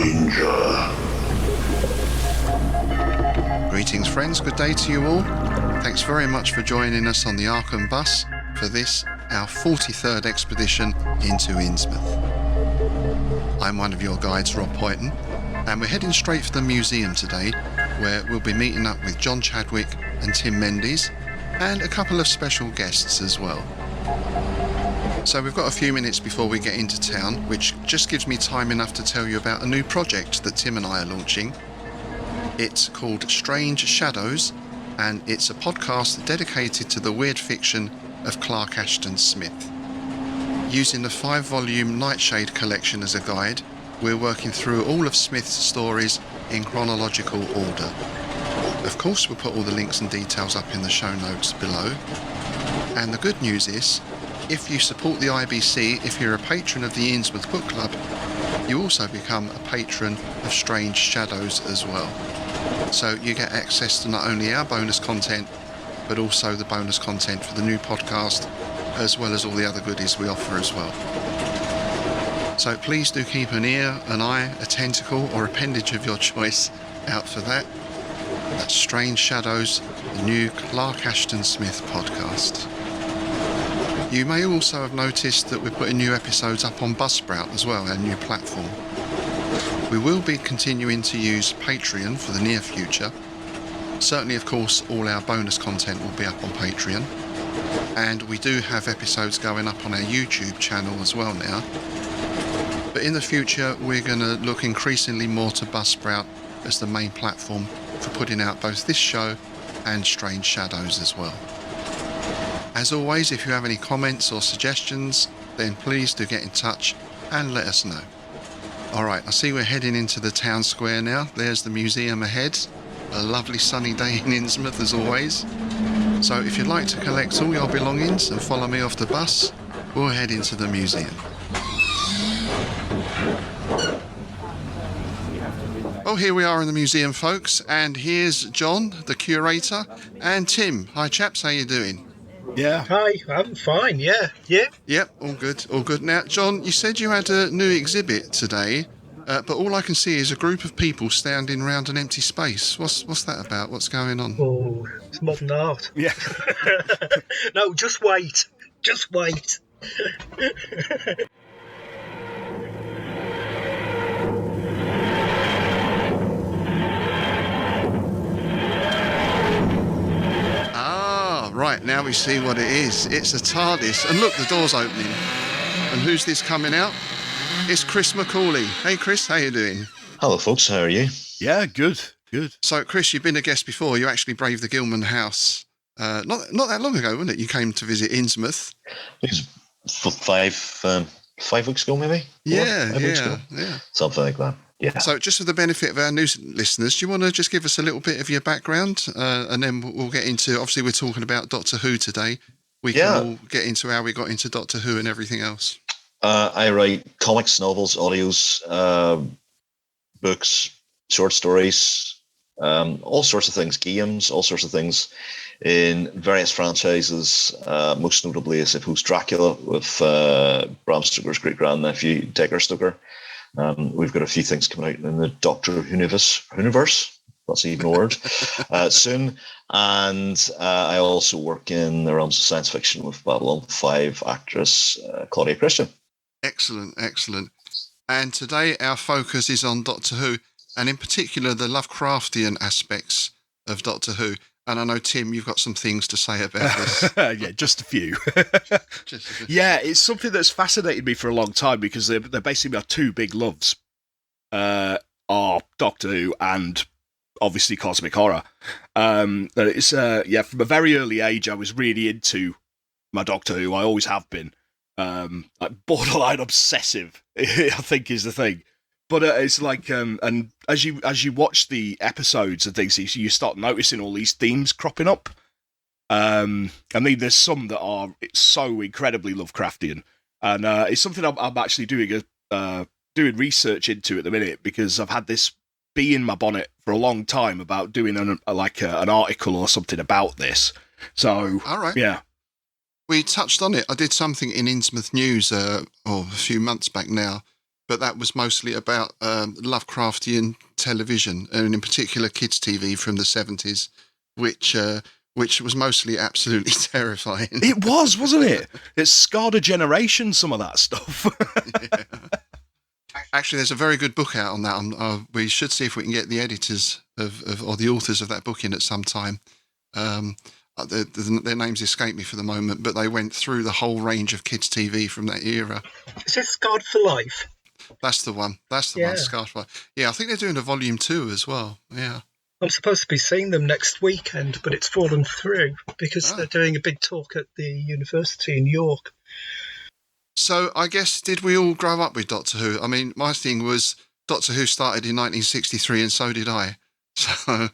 danger. Greetings friends, good day to you all. Thanks very much for joining us on the Arkham bus for this, our 43rd expedition into Innsmouth. I'm one of your guides, Rob Poyton, and we're heading straight for the museum today, where we'll be meeting up with John Chadwick and Tim Mendes, and a couple of special guests as well. So we've got a few minutes before we get into town, which just gives me time enough to tell you about a new project that Tim and I are launching. It's called Strange Shadows, and it's a podcast dedicated to the weird fiction of Clark Ashton Smith. Using the 5-volume Nightshade collection as a guide, we're working through all of Smith's stories in chronological order. Of course, we'll put all the links and details up in the show notes below. And the good news is, if you support the IBC, if you're a patron of the Innsmouth Book Club, you also become a patron of Strange Shadows as well. So you get access to not only our bonus content, but also the bonus content for the new podcast, as well as all the other goodies we offer as well. So please do keep an ear, an eye, a tentacle, or appendage of your choice out for that. That's Strange Shadows, the new Clark Ashton Smith podcast. You may also have noticed that we're putting new episodes up on Buzzsprout as well, our new platform. We will be continuing to use Patreon for the near future. Certainly, of course, all our bonus content will be up on Patreon. And we do have episodes going up on our YouTube channel as well now. But in the future, we're going to look increasingly more to Buzzsprout as the main platform for putting out both this show and Strange Shadows as well. As always, if you have any comments or suggestions, then please do get in touch and let us know. Alright, I see we're heading into the town square now. There's the museum ahead. A lovely sunny day in Innsmouth as always. So if you'd like to collect all your belongings and follow me off the bus, we'll head into the museum. Well, here we are in the museum, folks, and here's John, the curator, and Tim. Hi chaps, how you doing? Yeah. Hi, I'm fine, yeah. Yep, all good. Now, John, you said you had a new exhibit today, but all I can see is a group of people standing around an empty space. What's that about? What's going on? Oh, it's modern art. Yeah. No, just wait. Right, now we see what it is. It's a TARDIS. And look, the door's opening. And who's this coming out? It's Chris McAuley. Hey, Chris, how you doing? Hello, folks. How are you? Yeah, good. So, Chris, you've been a guest before. You actually braved the Gilman House. Not that long ago, wasn't it? You came to visit Innsmouth. It was 5 weeks ago, maybe? Yeah. Something like that. Yeah. So just for the benefit of our new listeners, do you want to just give us a little bit of your background? And then we'll get into, obviously we're talking about Doctor Who today. We can all get into how we got into Doctor Who and everything else. I write comics, novels, audios, books, short stories, all sorts of things, games, all sorts of things in various franchises, most notably, I suppose, Dracula with Bram Stoker's great-grandnephew, Dagger Stoker. We've got a few things coming out in the Doctor Who universe. That's even a word. Soon. And I also work in the realms of science fiction with Babylon 5 actress Claudia Christian. Excellent. And today our focus is on Doctor Who, and in particular the Lovecraftian aspects of Doctor Who. And I know, Tim, you've got some things to say about this. Yeah, just a few. Yeah, it's something that's fascinated me for a long time because they're basically my two big loves are Doctor Who and obviously cosmic horror. It's from a very early age I was really into my Doctor Who. I always have been. Like borderline obsessive, I think is the thing. But it's like, and as you watch the episodes and things, you start noticing all these themes cropping up. I mean, there's some that are so incredibly Lovecraftian, and it's something I'm actually doing research into at the minute because I've had this bee in my bonnet for a long time about doing an article or something about this. So, all right, yeah. We touched on it. I did something in Innsmouth News a few months back now but that was mostly about Lovecraftian television, and in particular kids' TV from the 70s, which was mostly absolutely terrifying. It was, wasn't it? It scarred a generation, some of that stuff. Yeah. Actually, there's a very good book out on that. We should see if we can get the editors or the authors of that book in at some time. Their names escape me for the moment, but they went through the whole range of kids' TV from that era. Is it Scarred for Life? That's the one. That's the one, Scarred for Life. Yeah, I think they're doing a volume 2 as well. Yeah. I'm supposed to be seeing them next weekend, but it's fallen through because they're doing a big talk at the university in York. So I guess, did we all grow up with Doctor Who? I mean, my thing was Doctor Who started in 1963 and so did I. So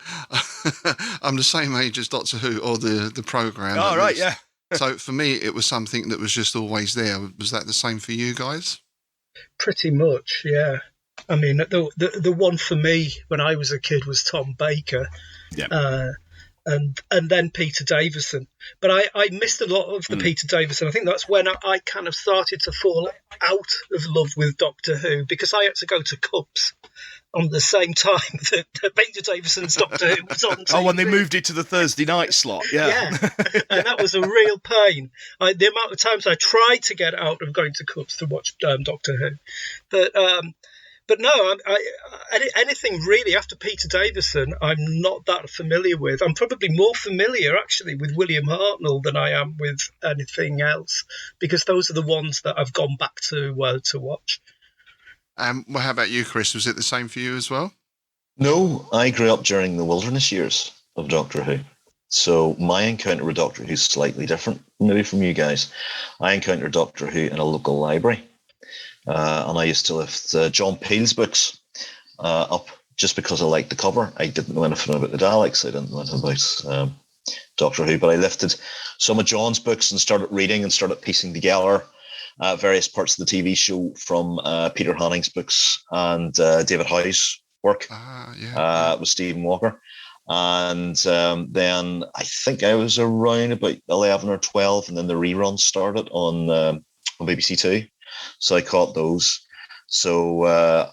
I'm the same age as Doctor Who, or the programme. Oh, right, yeah. So for me, it was something that was just always there. Was that the same for you guys? Pretty much, yeah. I mean, the one for me when I was a kid was Tom Baker. Yeah. And then Peter Davison. But I missed a lot of the Peter Davison. I think that's when I kind of started to fall out of love with Doctor Who, because I had to go to Cubs on the same time that Peter Davison's Doctor Who was on TV. Oh, when they moved it to the Thursday night slot, yeah. And that was a real pain. The amount of times I tried to get out of going to Cubs to watch Doctor Who. But no, anything really after Peter Davison, I'm not that familiar with. I'm probably more familiar, actually, with William Hartnell than I am with anything else, because those are the ones that I've gone back to watch. Well, how about you, Chris? Was it the same for you as well? No, I grew up during the wilderness years of Doctor Who. So my encounter with Doctor Who is slightly different, maybe from you guys. I encountered Doctor Who in a local library. And I used to lift John Peel's books up just because I liked the cover. I didn't know anything about the Daleks. I didn't know anything about Doctor Who, but I lifted some of John's books and started reading and started piecing together various parts of the TV show from Peter Hanning's books and David Howe's work with Stephen Walker. And then I think I was around about 11 or 12, and then the reruns started on BBC2. So I caught those. So,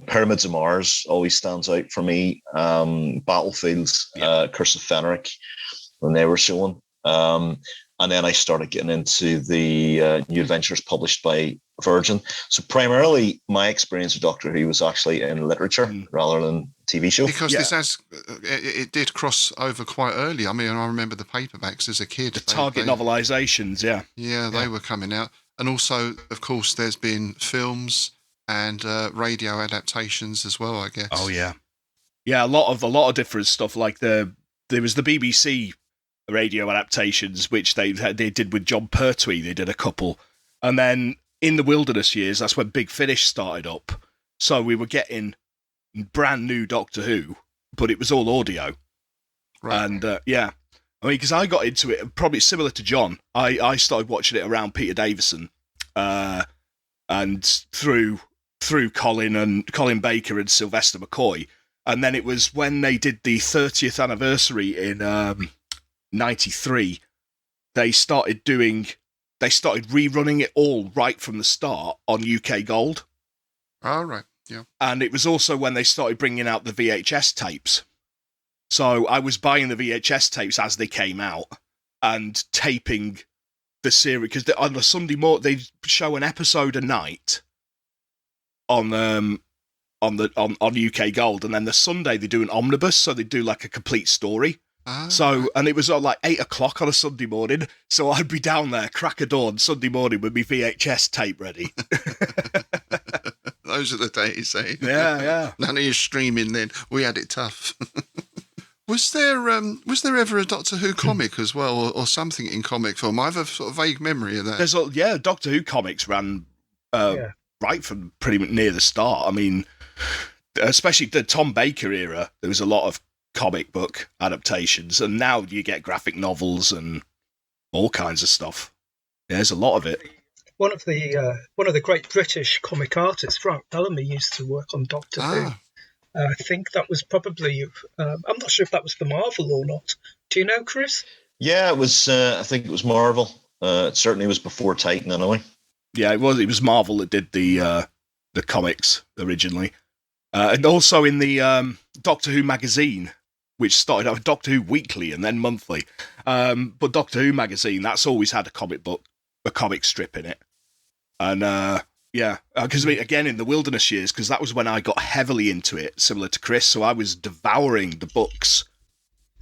Pyramids of Mars always stands out for me. Battlefields, Curse of Fenric, when they were showing. And then I started getting into the new adventures published by Virgin. So primarily my experience with Doctor Who was actually in literature rather than TV show. Because it did cross over quite early. I mean, I remember the paperbacks as a kid. The Target novelizations, they were coming out. And also, of course, there's been films and radio adaptations as well, I guess. Oh yeah, a lot of different stuff. Like there was the BBC radio adaptations, which they did with John Pertwee. They did a couple, and then in the wilderness years, that's when Big Finish started up. So we were getting brand new Doctor Who, but it was all audio. Right. And I mean, because I got into it probably similar to John. I started watching it around Peter Davison, and through Colin Baker and Sylvester McCoy, and then it was when they did the 30th anniversary in '93. They started rerunning it all right from the start on UK Gold. Oh, right, yeah. And it was also when they started bringing out the VHS tapes. So I was buying the VHS tapes as they came out and taping the series, because on a Sunday morning they show an episode a night on UK Gold, and then the Sunday they do an omnibus, so they do like a complete story. So, and it was like 8 o'clock on a Sunday morning, so I'd be down there crack of dawn Sunday morning with my VHS tape ready. Those are the days, eh? Yeah. None of you streaming then. We had it tough. Was there ever a Doctor Who comic as well, or something in comic form? I have a sort of vague memory of that. Doctor Who comics ran right from pretty much near the start. I mean, especially the Tom Baker era, there was a lot of comic book adaptations, and now you get graphic novels and all kinds of stuff. There's a lot of it. One of the great British comic artists, Frank Bellamy, used to work on Doctor Who. I think that was probably. I'm not sure if that was for Marvel or not. Do you know, Chris? Yeah, it was. I think it was Marvel. It certainly was before Titan, anyway. Yeah, it was. It was Marvel that did the the comics originally. And also in the Doctor Who magazine, which started out with Doctor Who Weekly and then monthly. But Doctor Who magazine, that's always had a comic strip in it. And because again, in the Wilderness years, because that was when I got heavily into it, similar to Chris. So I was devouring the books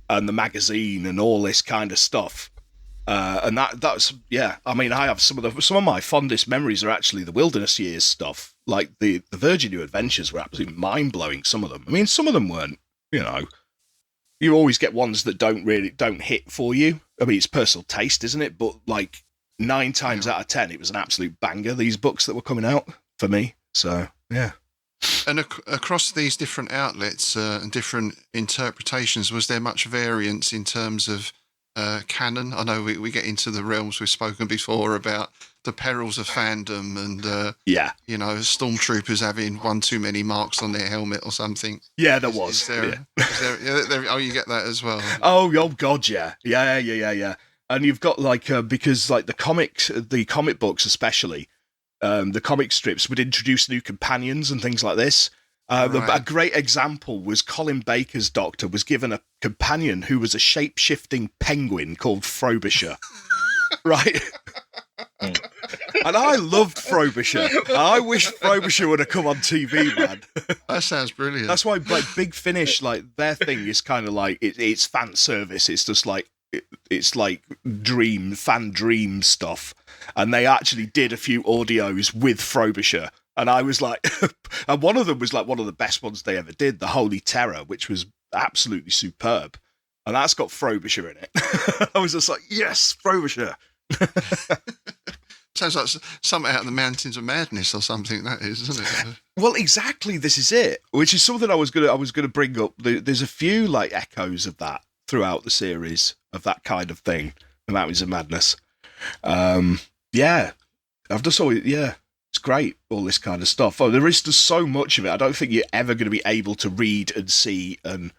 and the magazine and all this kind of stuff. And that's I mean, I have some of my fondest memories are actually the Wilderness years stuff. Like the Virgin New Adventures were absolutely mind blowing. Some of them. I mean, some of them weren't. You know, you always get ones that don't hit for you. I mean, it's personal taste, isn't it? But like 9 times out of 10, it was an absolute banger. These books that were coming out for me. So yeah. And across these different outlets and different interpretations, was there much variance in terms of canon? I know we get into the realms we've spoken before about the perils of fandom and you know, stormtroopers having one too many marks on their helmet or something. Yeah, there was. Is there, oh, you get that as well. Oh god, yeah. And you've got like because like the comic books especially, the comic strips would introduce new companions and things like this. Right. A great example was Colin Baker's Doctor was given a companion who was a shape-shifting penguin called Frobisher. Right? And I loved Frobisher. I wish Frobisher would have come on TV, man. That sounds brilliant. That's why, like, Big Finish, like, their thing is kind of like, it's fan service. It's just like, it's like fan dream stuff. And they actually did a few audios with Frobisher. And I was like, and one of them was like one of the best ones they ever did, The Holy Terror, which was absolutely superb. And that's got Frobisher in it. I was just like, yes, Frobisher. Sounds like something out of the Mountains of Madness or something, that is, isn't it? Well, exactly, this is it. Which is something I was gonna bring up. There's a few like echoes of that throughout the series, of that kind of thing, The Mountains of Madness. I've just always, it's great, all this kind of stuff. Oh, there is just so much of it. I don't think you're ever going to be able to read and see and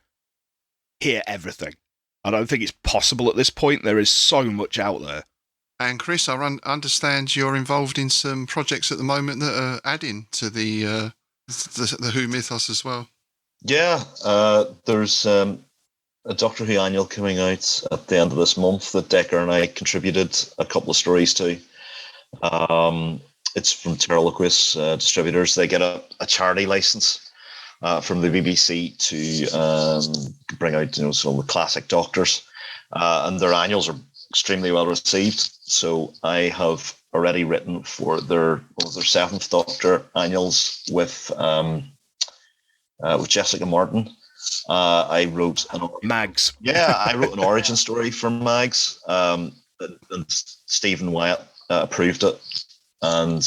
hear everything. I don't think it's possible at this point. There is so much out there. And Chris, I understand you're involved in some projects at the moment that are adding to the Who mythos as well. Yeah, there's a Doctor Who annual coming out at the end of this month that Decker and I contributed a couple of stories to. It's from Terraloquist distributors. They get a charity license from the BBC to bring out some of the classic Doctors, and their annuals are extremely well received. So I have already written for their 7th Doctor annuals with Jessica Martin. I wrote Mags. Yeah, I wrote an origin story for Mags, and Stephen Wyatt approved it, and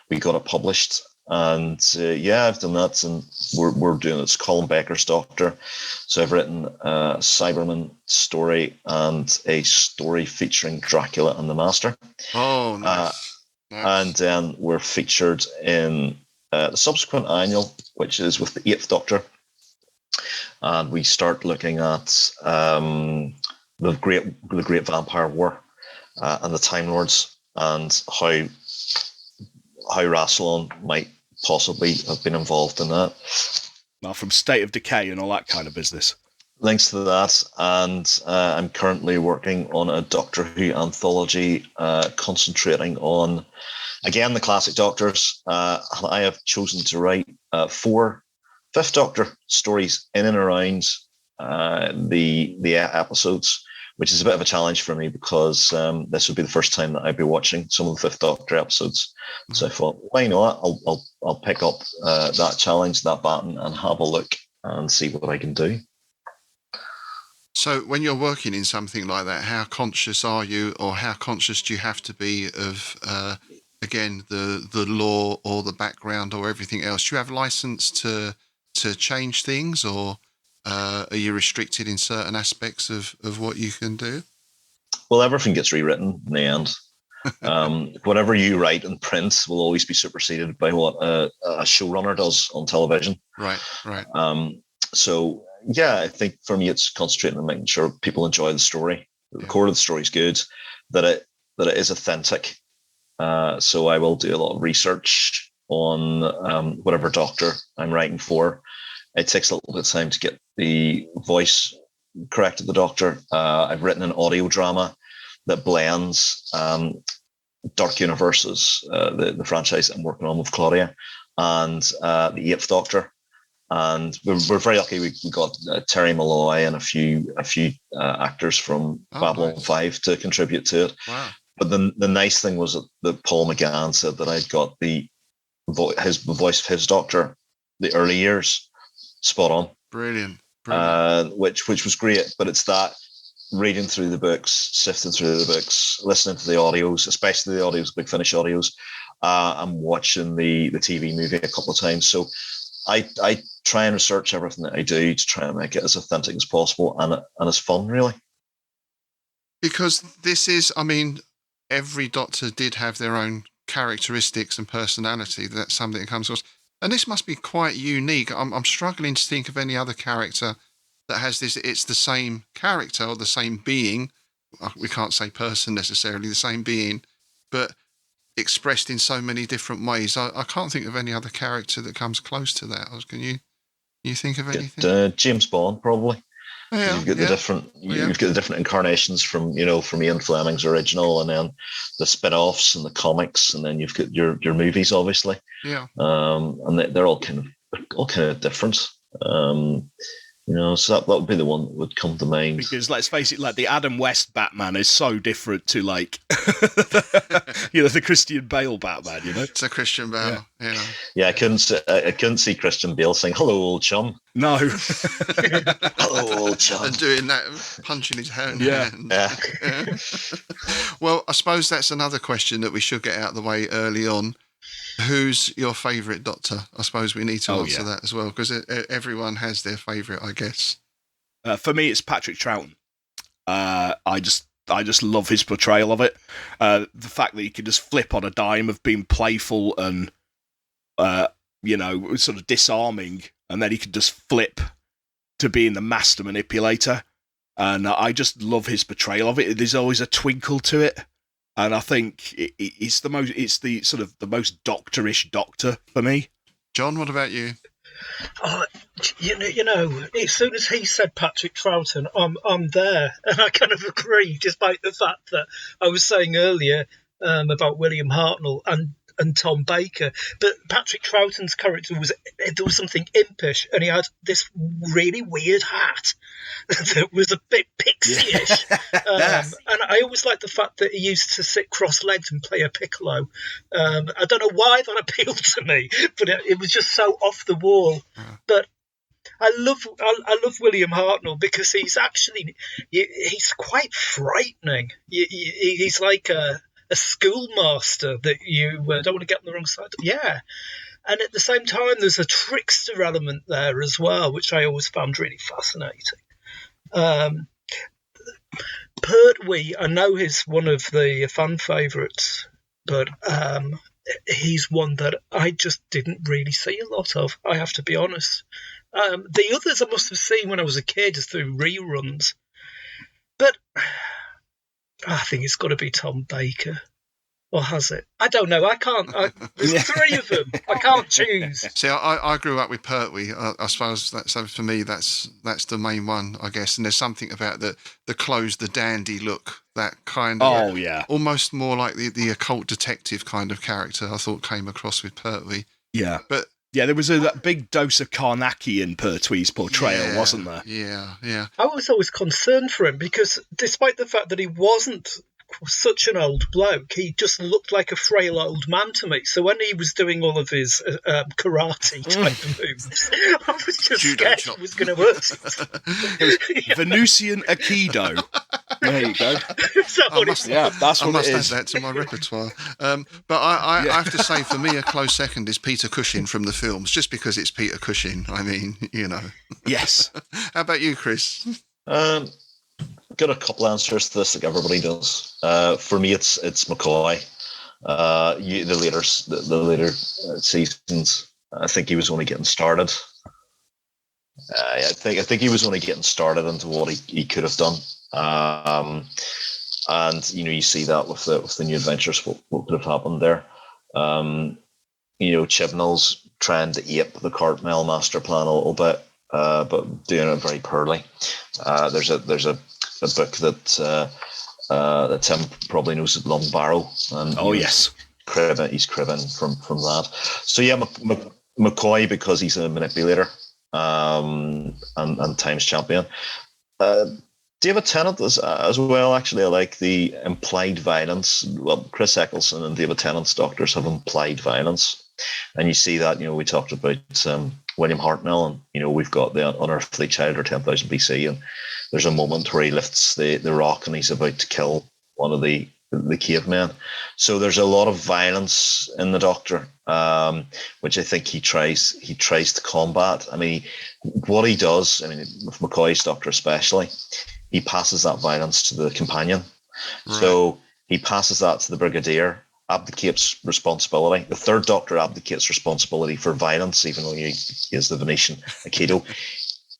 we got it published. And I've done that, and we're doing it's Colin Baker's Doctor. So I've written a Cyberman story and a story featuring Dracula and the Master. Oh, nice. And then we're featured in the subsequent annual, which is with the 8th Doctor. And we start looking at the Great Vampire War and the Time Lords, and how Rassilon might possibly have been involved in that. Well, from State of Decay and all that kind of business. Links to that, and I'm currently working on a Doctor Who anthology concentrating on, again, the classic Doctors. I have chosen to write 4 5th Doctor stories in and around the episodes, which is a bit of a challenge for me because this would be the first time that I'd be watching some of the 5th Doctor episodes. So I thought, why not? I'll pick up that challenge, that baton, and have a look and see what I can do. So when you're working in something like that, how conscious are you, or how conscious do you have to be of, again, the lore or the background or everything else? Do you have license to change things, or are you restricted in certain aspects of what you can do? Well, everything gets rewritten in the end. Whatever you write in print will always be superseded by what a showrunner does on television. Right. So, I think for me it's concentrating on making sure people enjoy the story. The core of the story is good, that it is authentic. So I will do a lot of research on whatever Doctor I'm writing for. It takes a little bit of time to get the voice correct of the Doctor. I've written an audio drama that blends Dark Universes, the franchise I'm working on with Claudia, and the Eighth Doctor. And we're very lucky. We got Terry Malloy and a few actors from Babylon 5 to contribute to it. Wow. But the nice thing was that Paul McGann said that I'd got the voice of his Doctor, the early years, spot on. Brilliant. Which was great. But it's that reading through the books, sifting through the books, listening to the audios, especially the audios, Big Finish audios, and watching the TV movie a couple of times. So I try and research everything that I do to try and make it as authentic as possible and as fun, really. Because this is, I mean, every Doctor did have their own characteristics and personality. That's something that comes across. And this must be quite unique. I'm struggling to think of any other character that has this. It's the same character or the same being. We can't say person necessarily, the same being, but expressed in so many different ways. I can't think of any other character that comes close to that. Can you think of anything? James Bond, probably. Yeah, you've got the different. You've got the different incarnations from Ian Fleming's original, and then the spin-offs and the comics, and then you've got your movies, obviously. Yeah. And they're all kind of different. So that would be the one that would come to mind. Because let's face it, like the Adam West Batman is so different to like the Christian Bale Batman. It's a Christian Bale. Yeah. I couldn't see Christian Bale saying "Hello, old chum." No. Hello, old chum. And doing that, punching his hand. Yeah. Well, I suppose that's another question that we should get out of the way early on. Who's your favourite Doctor? I suppose we need to answer that as well, because everyone has their favourite, I guess. For me, it's Patrick Troughton. I just love his portrayal of it. The fact that he can just flip on a dime of being playful and, sort of disarming, and then he can just flip to being the master manipulator. And I just love his portrayal of it. There's always a twinkle to it. And I think it's the most doctorish Doctor for me. John, what about you? As soon as he said Patrick Troughton, I'm there, and I kind of agree, despite the fact that I was saying earlier about William Hartnell and Tom Baker. But Patrick Troughton's character there was something impish, and he had this really weird hat that was a bit pixie-ish. And I always liked the fact that he used to sit cross-legged and play a piccolo. I don't know why that appealed to me, but it was just so off the wall. But I love William Hartnell because he's quite frightening. He's like a schoolmaster that you don't want to get on the wrong side of. Yeah. And at the same time, there's a trickster element there as well, which I always found really fascinating. Pertwee, I know he's one of the fan favourites, but he's one that I just didn't really see a lot of, I have to be honest. The others I must have seen when I was a kid through reruns. But I think it's got to be Tom Baker. Or has it? I don't know. I can't. There's three of them. I can't choose. See, I grew up with Pertwee. I suppose so for me, that's the main one, I guess. And there's something about the clothes, the dandy look, that kind of almost more like the occult detective kind of character I thought came across with Pertwee. Yeah. But yeah, there was that big dose of Carnacki in Pertwee's portrayal, wasn't there? Yeah. I was always concerned for him because despite the fact that he wasn't such an old bloke, he just looked like a frail old man to me. So when he was doing all of his karate type of moves, I was just scared it was going to work. Venusian Aikido. There you go. I must add that to my repertoire. But I have to say, for me, a close second is Peter Cushing from the films, just because it's Peter Cushing. I mean, Yes. How about you, Chris? Got a couple answers to this, like everybody does. For me, it's McAuley. The later seasons, I think he was only getting started. I think he was only getting started into what he could have done. And you see that with the new adventures, what could have happened there. Chibnall's trying to ape the Hartnell master plan a little bit, but doing it very poorly. There's a book that Tim probably knows, at Long Barrow. And yes. He's cribbing from that. So yeah, McCoy, because he's a manipulator and times champion. David Tennant as well. Actually, I like the implied violence. Well, Chris Eccleston and David Tennant's doctors have implied violence, and you see that. We talked about William Hartnell, and we've got the Unearthly Child, or 10,000 BC, and there's a moment where he lifts the rock and he's about to kill one of the cavemen. So there's a lot of violence in the Doctor, which I think he tries to combat. I mean, what he does, with McCoy's Doctor especially, he passes that violence to the companion. Right. So he passes that to the Brigadier, abdicates responsibility. The third Doctor abdicates responsibility for violence, even though he is the Venetian Aikido.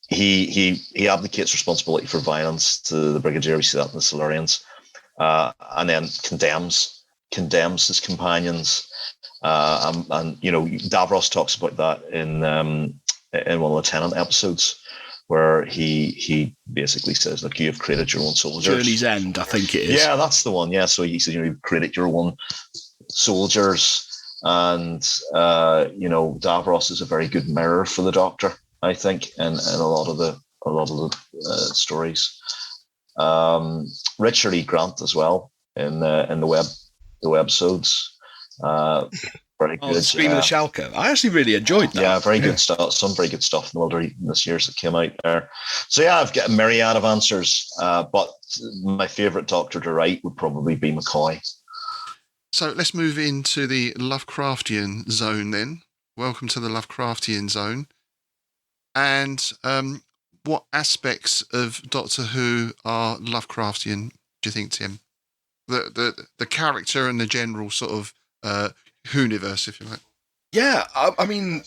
He abdicates responsibility for violence to the Brigadier. We see that in the Silurians. And then condemns his companions, and Davros talks about that in one of the Tennant episodes, where he basically says, "Look, you have created your own soldiers." Journey's End, I think it is. Yeah, that's the one. Yeah, so he says, "You've created your own soldiers," and Davros is a very good mirror for the Doctor, I think, in a lot of the stories. Richard E. Grant as well in the webisodes. Very good. Scream of the Shalko. I actually really enjoyed that. Yeah, very good stuff. Some very good stuff in the Wilderness Years that came out there. So yeah, I've got a myriad of answers, but my favourite Doctor to write would probably be McCoy. So let's move into the Lovecraftian zone then. Welcome to the Lovecraftian zone. And what aspects of Doctor Who are Lovecraftian, do you think, Tim? The character and the general sort of Who-niverse, if you like. Yeah, I mean,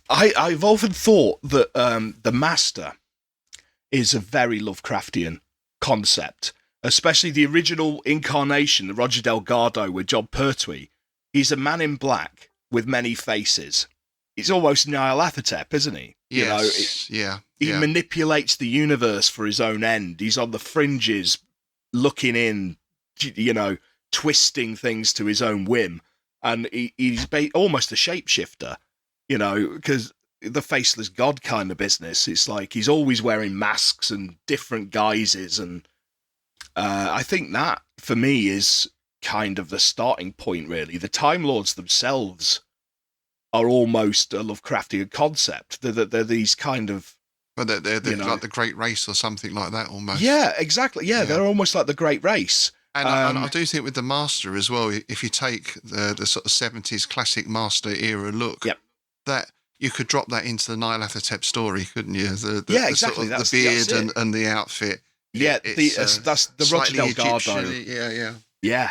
I've often thought that the Master is a very Lovecraftian concept, especially the original incarnation, the Roger Delgado with John Pertwee. He's a man in black with many faces. He's almost Nyarlathotep, isn't he? Yes. He manipulates the universe for his own end. He's on the fringes, looking in, twisting things to his own whim. And he's almost a shapeshifter, because the faceless god kind of business. It's like he's always wearing masks and different guises. And I think that, for me, is kind of the starting point, really. The Time Lords themselves are almost a Lovecraftian concept. They're these kind of... Well, they're like the Great Race or something like that, almost. Yeah, exactly. Yeah, they're almost like the Great Race. And I do think with the Master as well, if you take the sort of 70s classic Master era look, that you could drop that into the Nyarlathotep story, couldn't you? Exactly. The beard and the outfit. Yeah, that's the Roger Delgado. Yeah.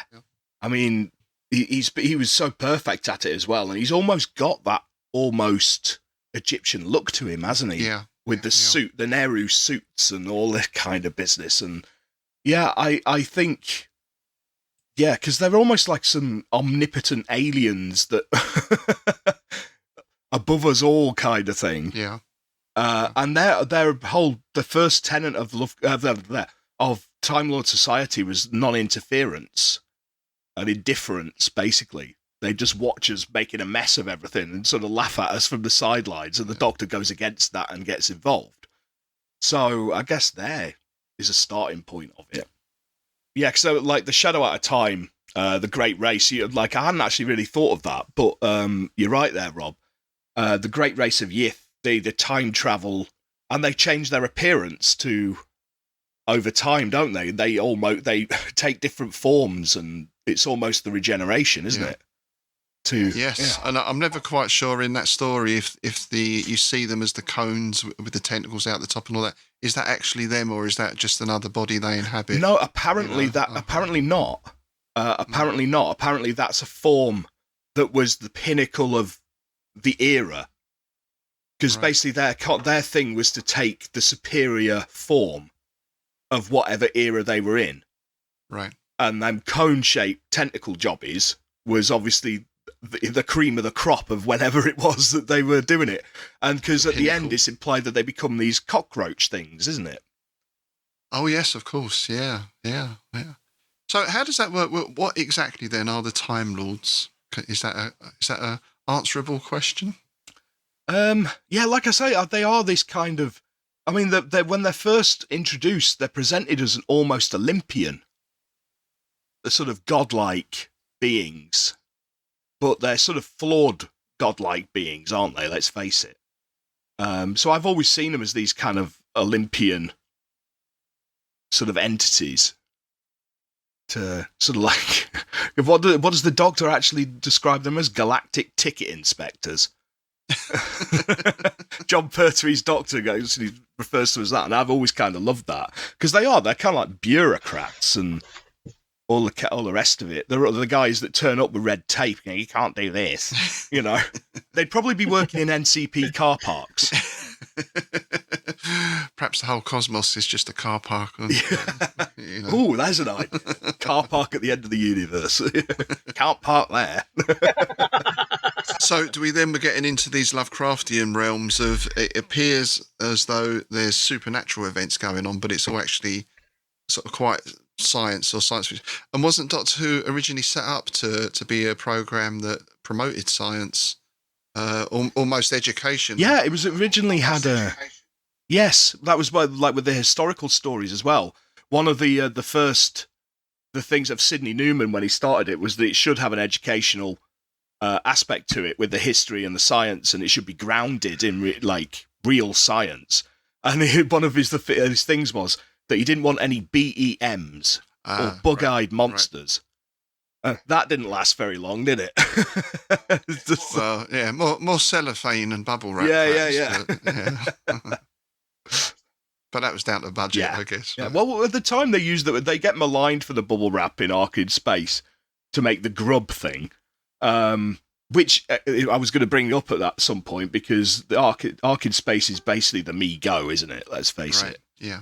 I mean, he was so perfect at it as well, and he's almost got that almost Egyptian look to him, hasn't he? Yeah. With the suit, the Nehru suits and all that kind of business. And yeah, I think, because they're almost like some omnipotent aliens that above us all kind of thing. Yeah. And the first tenet of Time Lord Society was non-interference and indifference, basically. They just watch us making a mess of everything and sort of laugh at us from the sidelines, and the Doctor goes against that and gets involved. So I guess there is a starting point of it. Yeah, so like the Shadow Out of Time, the Great Race, I hadn't actually really thought of that, but you're right there, Rob. The Great Race of Yith, the time travel, and they change their appearance to over time, don't they? They take different forms, and it's almost the regeneration, isn't it? And I'm never quite sure in that story if you see them as the cones with the tentacles out the top and all that. Is that actually them, or is that just another body they inhabit? No, apparently apparently not. Apparently not. Apparently that's a form that was the pinnacle of the era. Because basically their thing was to take the superior form of whatever era they were in. Right. And them cone-shaped tentacle jobbies was obviously the cream of the crop of whenever it was that they were doing it. And because at the end it's implied that they become these cockroach things, isn't it? Oh, yes, of course. Yeah. So how does that work? What exactly then are the Time Lords? Is that a answerable question? Yeah, like I say, they are this kind of... I mean, when they're first introduced, they're presented as an almost Olympian. They're sort of godlike beings. But they're sort of flawed godlike beings, aren't they? Let's face it. So I've always seen them as these kind of Olympian sort of entities. To sort of like... what does the Doctor actually describe them as? Galactic ticket inspectors. John Pertwee's Doctor goes and he refers to them as that, and I've always kind of loved that because they're kind of like bureaucrats and all the rest of it. They're the guys that turn up with red tape and you can't do this, you know. They'd probably be working in NCP car parks. Perhaps the whole cosmos is just a car park. You know. Ooh, there's an idea. Car park at the end of the universe. Can't park there. So do we then we're getting into these Lovecraftian realms of it appears as though there's supernatural events going on, but it's all actually sort of quite science or science fiction. And wasn't Doctor Who originally set up to be a program that promoted science, almost education? Yeah, it was originally had a... Yes, that was like with the historical stories as well. One of the things of Sidney Newman when he started it was that it should have an educational aspect to it with the history and the science, and it should be grounded in real science. And one of his things was that he didn't want any BEMs or bug-eyed monsters. Right. That didn't last very long, did it? Well, yeah, more cellophane and bubble wrap. Yeah. But that was down to budget, I guess. Yeah. Well, at the time they used they get maligned for the bubble wrap in Ark in Space to make the grub thing, which I was going to bring up at some point because the Ark in Space is basically the Me Go, isn't it? Let's face it. Yeah.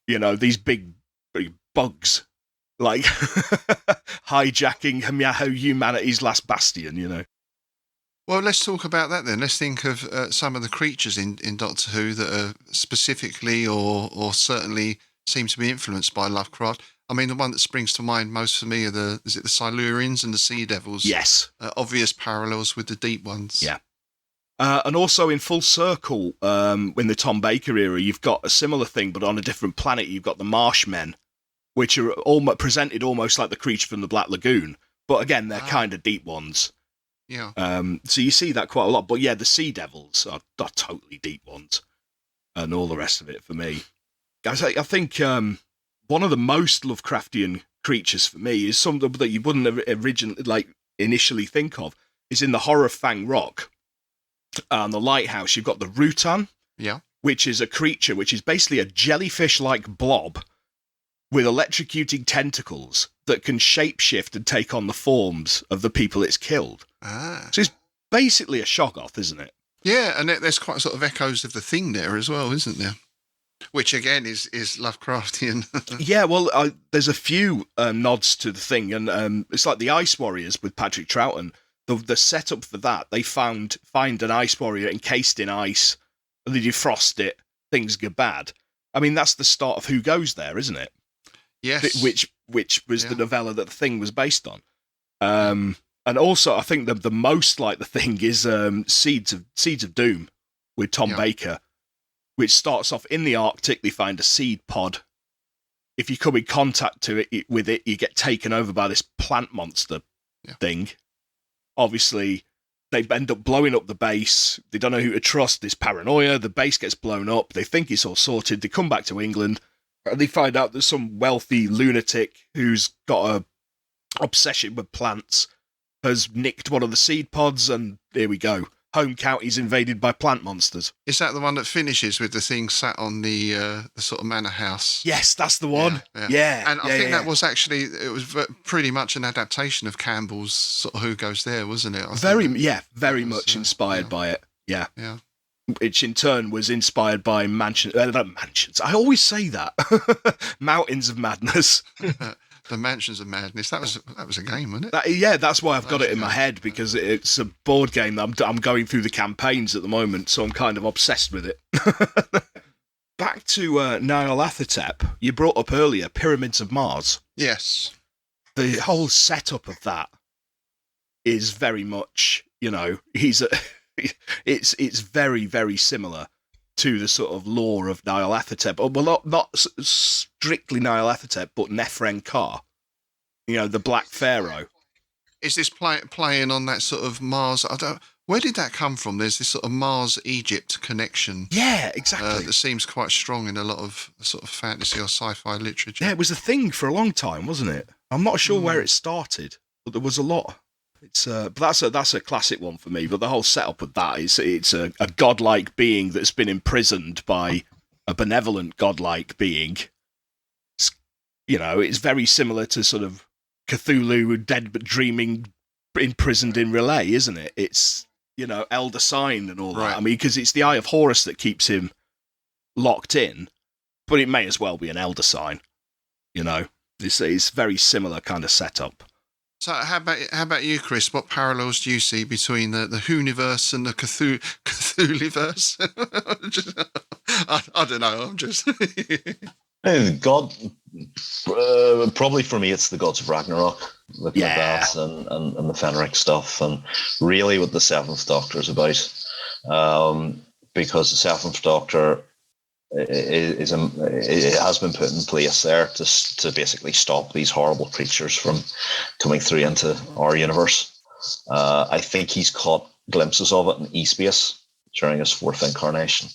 You know, these big bugs, like hijacking humanity's last bastion, you know. Well, let's talk about that then. Let's think of some of the creatures in Doctor Who that are specifically or certainly seem to be influenced by Lovecraft. I mean, the one that springs to mind most for me are the Silurians and the Sea Devils? Yes. Obvious parallels with the Deep Ones. Yeah. And also in full circle, in the Tom Baker era, you've got a similar thing, but on a different planet. You've got the Marshmen, which are presented almost like the creature from the Black Lagoon. But again, they're kind of deep ones. Yeah. So you see that quite a lot. But yeah, the Sea Devils are totally deep ones. And all the rest of it for me. Guys, I think one of the most Lovecraftian creatures for me is something that you wouldn't originally, initially think of, is in the Horror of Fang Rock. And the lighthouse, you've got the Rutan, which is a creature which is basically a jellyfish-like blob with electrocuting tentacles that can shapeshift and take on the forms of the people it's killed. So it's basically a Shoggoth, isn't it? Yeah, and there's quite sort of echoes of the Thing there as well, isn't there? Which again is Lovecraftian. Yeah, well, there's a few nods to the Thing, and it's like the Ice Warriors with Patrick Troughton. The setup for that, they find an ice warrior encased in ice, and they defrost it, things go bad. I mean, that's the start of Who Goes There, isn't it? Yes. Which was the novella that the Thing was based on. And also, I think the most like the Thing is Seeds of Doom with Tom Baker, which starts off in the Arctic. They find a seed pod. If you come in contact with it, you get taken over by this plant monster thing. Obviously, they end up blowing up the base. They don't know who to trust. There's paranoia. The base gets blown up. They think it's all sorted. They come back to England, and they find out that some wealthy lunatic who's got a obsession with plants has nicked one of the seed pods, and here we go. Home county's invaded by plant monsters. Is that the one that finishes with the Thing sat on the sort of manor house? Yes, that's the one. Yeah. And I think that was actually, it was pretty much an adaptation of Campbell's sort of Who Goes There, wasn't it? Very much inspired by it. Yeah. Which in turn was inspired by mansions. I always say that. Mountains of Madness. the Mansions of Madness. That was a game, wasn't it? Yeah, that's why I've got it in my head, because it's a board game that I'm going through the campaigns at the moment, so I'm kind of obsessed with it. Back to Nyarlathotep, you brought up earlier Pyramids of Mars. Yes. The whole setup of that is very much, it's very, very similar to the sort of lore of Nyarlathotep. Well, not strictly Nyarlathotep, but Nephren-Ka, the Black Pharaoh. Is this playing on that sort of Mars? Where did that come from? There's this sort of Mars-Egypt connection. Yeah, exactly. That seems quite strong in a lot of sort of fantasy or sci-fi literature. Yeah, it was a thing for a long time, wasn't it? I'm not sure where it started, but there was a lot. But that's a classic one for me. But the whole setup of that is it's a godlike being that's been imprisoned by a benevolent godlike being. It's very similar to sort of Cthulhu, dead but dreaming, imprisoned in Relay, isn't it? It's Elder Sign and all that. Right. I mean, because it's the Eye of Horus that keeps him locked in, but it may as well be an Elder Sign. It's very similar kind of setup. So how about you, Chris? What parallels do you see between the Whoniverse and the Cthulhuverse? I don't know. I'm just God. Probably for me, it's the gods of Ragnarok. Looking at that and the Fenric stuff, and really what the Seventh Doctor is about, because the Seventh Doctor it has been put in place there to basically stop these horrible creatures from coming through into our universe. I think he's caught glimpses of it in E-Space during his fourth incarnation,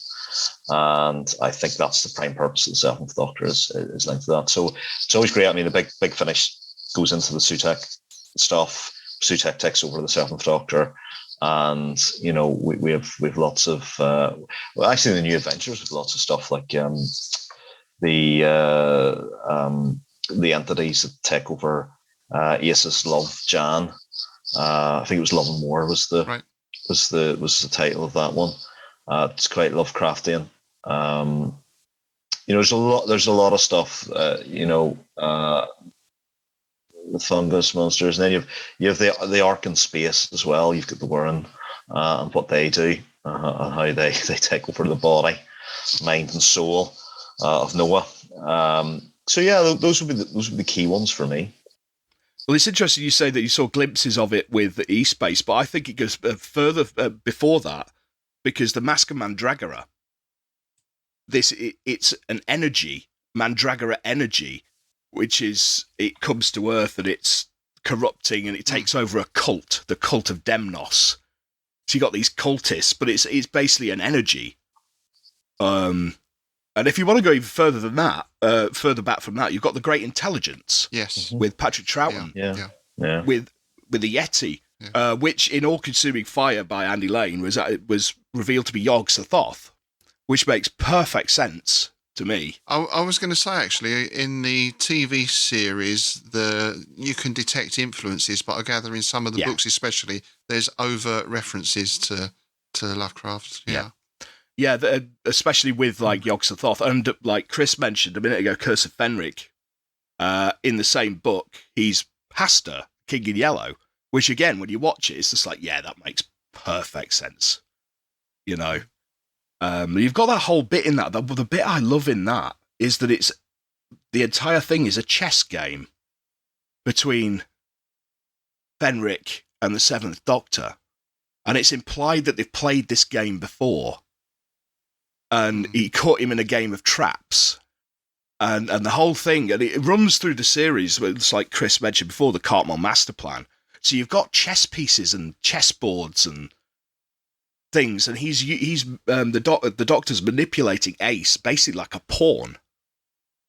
and I think that's the prime purpose of the Seventh Doctor is linked to that. So it's always great. I mean, the big finish goes into the Sutekh stuff. Sutekh takes over the Seventh Doctor. And we have lots of actually the new adventures with lots of stuff like the entities that take over Ace's Love Jan. I think it was Love and War was the title of that one. It's quite Lovecraftian. There's a lot of stuff. The fungus monsters, and then you have the Ark in space as well. You've got the Warren and what they do, and how they take over the body, mind and soul of Noah. So yeah, those would be the key ones for me. Well, it's interesting you say that you saw glimpses of it with E-Space, but I think it goes further before that, because the Mask of Mandragora, it's an energy, Mandragora energy, which is, it comes to Earth and it's corrupting and it takes over a cult, the cult of Demnos. So you got these cultists, but it's basically an energy. And if you want to go even further than that, further back from that, you've got the Great Intelligence. Yes. With Patrick Troughton. Yeah. With the Yeti, which in All Consuming Fire by Andy Lane was revealed to be Yog-Sothoth, which makes perfect sense to me. I was going to say, actually, in the TV series, you can detect influences, but I gather in some of the books especially, there's overt references to Lovecraft. Yeah, especially with like Yog-Sothoth, and like Chris mentioned a minute ago, Curse of Fenric. In the same book, he's Hastur, King in Yellow, which again, when you watch it, it's just like, yeah, that makes perfect sense. You've got that whole bit in that. The bit I love in that is that the entire thing is a chess game between Fenric and the Seventh Doctor, and it's implied that they've played this game before, and he caught him in a game of traps, and the whole thing, and it runs through the series. It's like Chris mentioned before, the Cartmel Master Plan. So you've got chess pieces and chessboards and things, and he's the Doctor's manipulating Ace basically like a pawn,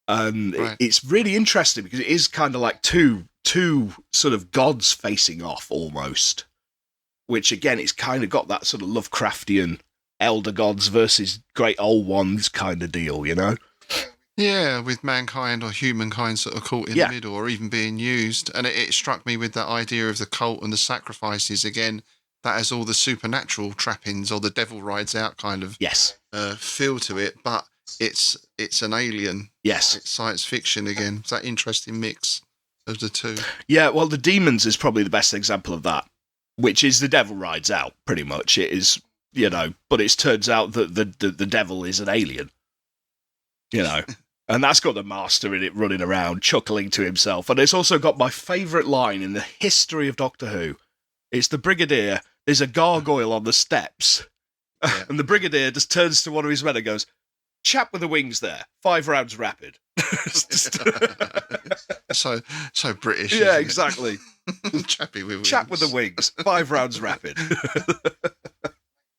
and it's really interesting because it is kind of like two sort of gods facing off almost, which again, it's kind of got that sort of Lovecraftian elder gods versus great old ones kind of deal, Yeah, with mankind or humankind sort of caught in the middle, or even being used. And it struck me with that idea of the cult and the sacrifices again. That has all the supernatural trappings or the devil rides out kind of feel to it, but it's an alien. Yes. It's science fiction again. It's that interesting mix. of the two. Yeah, well, the demons is probably the best example of that, which is the devil rides out, pretty much. It is, but it turns out that the devil is an alien, and that's got the master in it running around, chuckling to himself. And it's also got my favourite line in the history of Doctor Who. It's the Brigadier, there's a gargoyle on the steps, and the Brigadier just turns to one of his men and goes, "Chap with the wings there, 5 rounds rapid." so British. Yeah, exactly. Chappy with wings. Chap with the wings, 5 rounds rapid.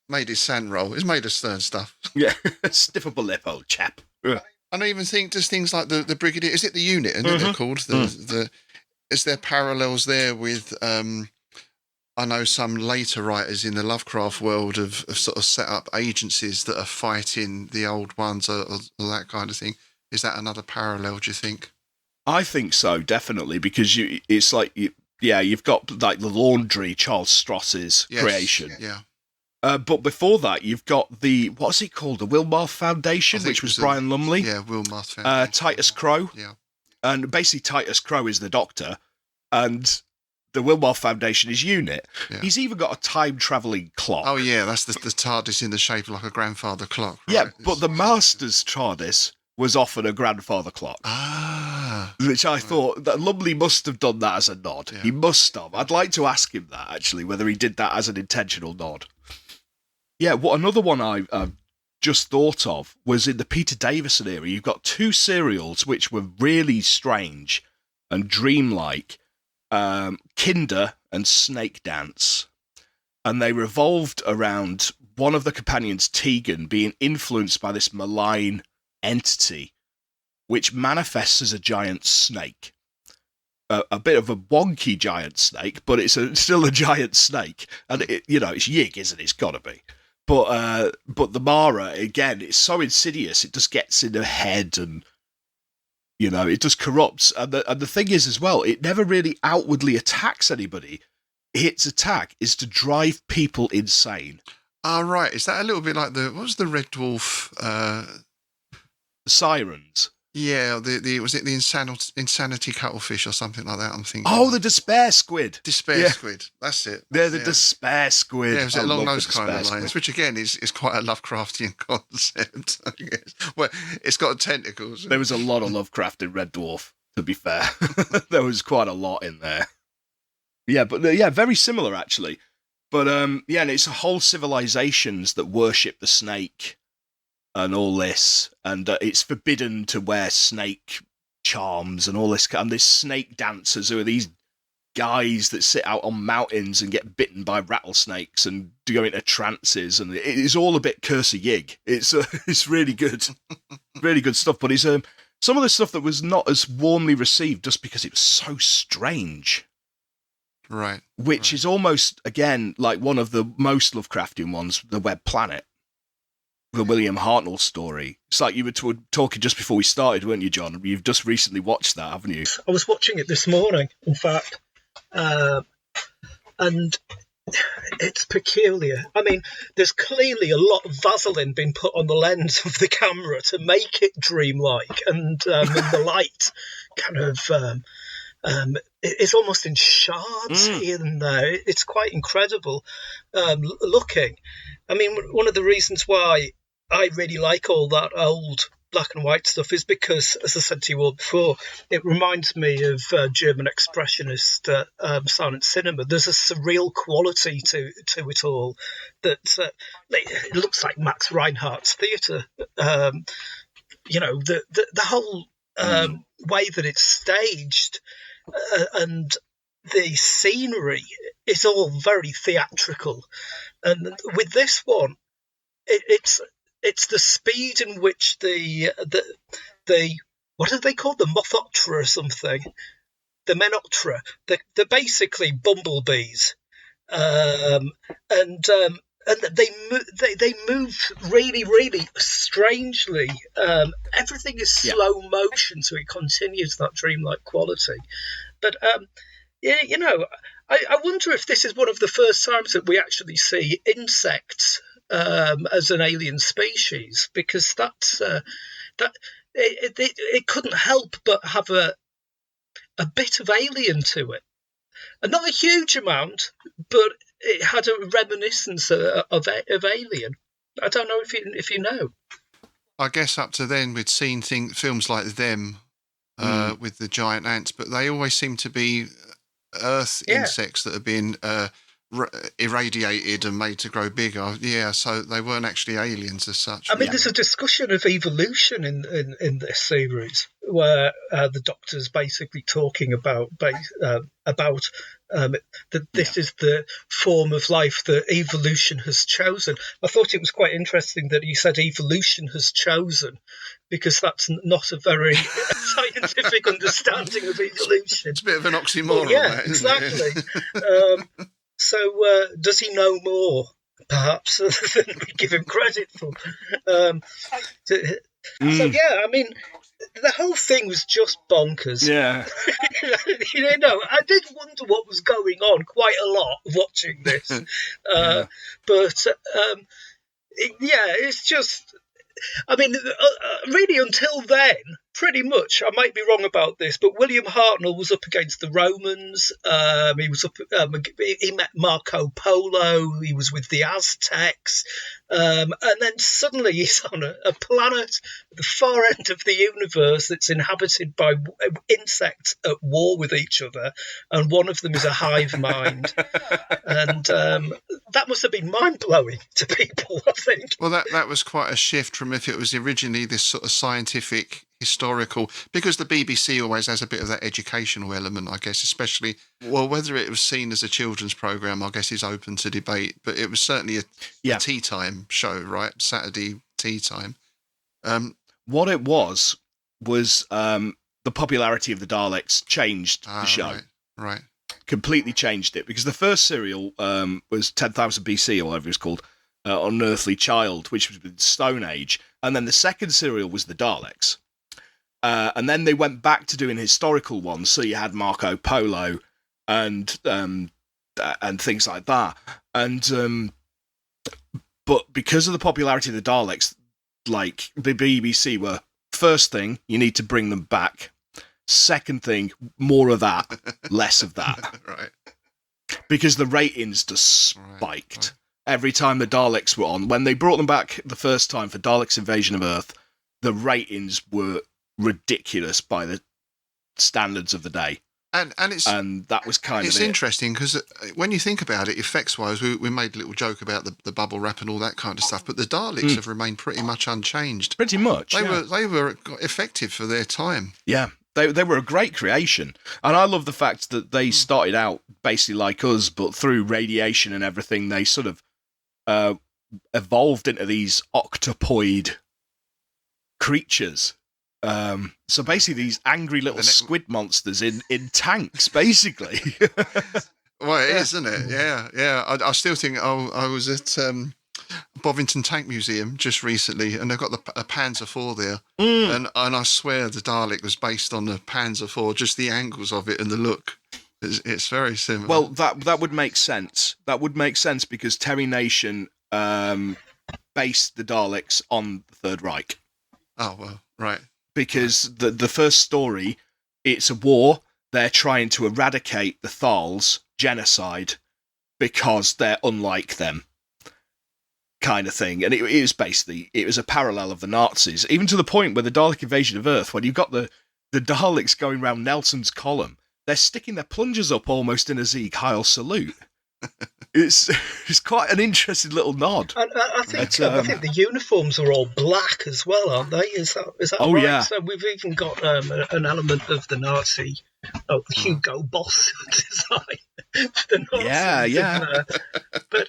Made his sand roll. It's made of stern stuff. Yeah, stiff upper lip, old chap. And I even think just things like the Brigadier. Is it the unit? And they're called Is there parallels there with? I know some later writers in the Lovecraft world have sort of set up agencies that are fighting the old ones or that kind of thing. Is that another parallel, do you think? I think so, definitely, because it's like, you've got like the laundry, Charles Stross's creation. Yeah. But before that, you've got what's it called? The Wilmarth Foundation, which was Brian Lumley. Yeah, Wilmarth Foundation. Titus Crow. Yeah. And basically Titus Crow is the Doctor, and the Wilmarth Foundation is Unit. Yeah. He's even got a time-travelling clock. Oh, yeah, that's the TARDIS in the shape of like a grandfather clock, right? Yeah, but the Master's TARDIS was often a grandfather clock. Which I thought that Lumley must have done that as a nod. Yeah. He must have. I'd like to ask him that, actually, whether he did that as an intentional nod. Yeah, another one I just thought of was in the Peter Davison era. You've got 2 serials which were really strange and dreamlike, Kinder and Snake Dance. And they revolved around one of the companions, Tegan, being influenced by this malign entity which manifests as a giant snake. A bit of a wonky giant snake, but it's still a giant snake. And, it's Yig, isn't it? It's got to be. But the Mara, again, it's so insidious. It just gets in her head and, it just corrupts. And the thing is as well, it never really outwardly attacks anybody. Its attack is to drive people insane. Right. Is that a little bit like what was the Red Dwarf? The Sirens. Yeah, was it the insanity cuttlefish or something like that? I'm thinking. Oh, the despair squid. Squid. That's it. They're the despair squid. Yeah, it was along those kind of lines, which again is quite a Lovecraftian concept, I guess. Well, it's got tentacles. There was a lot of Lovecraft in Red Dwarf, to be fair. There was quite a lot in there. Yeah, but very similar actually. But and it's whole civilizations that worship the snake. And all this, and it's forbidden to wear snake charms and all this. And there's snake dancers who are these guys that sit out on mountains and get bitten by rattlesnakes and go into trances. And it is all a bit Curse of Yig. It's really good, really good stuff. But it's some of the stuff that was not as warmly received just because it was so strange. Right. Which is almost, again, like one of the most Lovecraftian ones, The Web Planet. The William Hartnell story. It's like you were talking just before we started, weren't you, John? You've just recently watched that, haven't you? I was watching it this morning, in fact, and it's peculiar. I mean, there's clearly a lot of Vaseline being put on the lens of the camera to make it dreamlike, and the light kind of it's almost in shards here and there. It's quite incredible looking. I mean, one of the reasons why I really like all that old black and white stuff is because, as I said to you all before, it reminds me of German expressionist silent cinema. There's a surreal quality to it all that it looks like Max Reinhardt's theatre. The whole way that it's staged and the scenery is all very theatrical. And with this one, it's the speed in which the what are they called? The Mothoptera or something? The Menoptera. They're basically bumblebees, and they move really, really strangely. Everything is slow motion, so it continues that dreamlike quality. But I wonder if this is one of the first times that we actually see insects as an alien species, because it couldn't help but have a bit of Alien to it. And not a huge amount, but it had a reminiscence of Alien. I don't know if you know. I guess up to then we'd seen films like them with the giant ants, but they always seem to be Earth insects that have been irradiated and made to grow bigger. Yeah, so they weren't actually aliens as such. I mean, there's a discussion of evolution in this series where the Doctor's basically talking about that this is the form of life that evolution has chosen. I thought it was quite interesting that he said evolution has chosen, because that's not a very scientific understanding of evolution. It's a bit of an oxymoron. Yeah, that, exactly. So does he know more, perhaps, than we give him credit for? So yeah, I mean, the whole thing was just bonkers. Yeah. I did wonder what was going on quite a lot watching this. It's just, I mean, really until then, pretty much, I might be wrong about this, but William Hartnell was up against the Romans. He was he met Marco Polo. He was with the Aztecs. And then suddenly he's on a planet at the far end of the universe that's inhabited by insects at war with each other, and one of them is a hive mind. And that must have been mind-blowing to people, I think. Well, that was quite a shift from if it was originally this sort of scientific, historical, because the BBC always has a bit of that educational element, I guess, especially, well, whether it was seen as a children's programme, I guess, is open to debate, but it was certainly a tea time show, right? Saturday tea time. What it was the popularity of the Daleks changed the show. Right. Completely changed it, because the first serial was 10,000 BC, or whatever it's called, Unearthly Child, which was the Stone Age, and then the second serial was the Daleks. And then they went back to doing historical ones, so you had Marco Polo and things like that. And but because of the popularity of the Daleks, like the BBC were, first thing, you need to bring them back. Second thing, more of that, less of that. Right. Because the ratings just spiked. Right. Every time the Daleks were on. When they brought them back the first time for Daleks Invasion of Earth, the ratings were ridiculous by the standards of the day. And that was kind of it's interesting, because when you think about it, effects-wise, we made a little joke about the bubble wrap and all that kind of stuff, but the Daleks have remained pretty much unchanged. Pretty much, They were effective for their time. Yeah. They were a great creation. And I love the fact that they started out basically like us, but through radiation and everything, they sort of evolved into these octopoid creatures. So basically these angry little squid monsters in tanks, basically. Well, it is, isn't it? Yeah. I still think I was at Bovington Tank Museum just recently, and they've got a Panzer IV there, and I swear the Dalek was based on the Panzer IV, just the angles of it and the look. It's very similar. Well, that would make sense. That would make sense, because Terry Nation based the Daleks on the Third Reich. Oh, well, right. Because the first story, it's a war. They're trying to eradicate the Thals, genocide, because they're unlike them, kind of thing. And it was a parallel of the Nazis, even to the point where the Dalek Invasion of Earth, when you've got the Daleks going round Nelson's column, they're sticking their plungers up almost in a Sieg Heil salute. It's quite an interesting little nod. And I think the uniforms are all black as well, aren't they? Is that right? Yeah. So we've even got an element of the Nazi, Hugo Boss design. The Nazis, yeah. But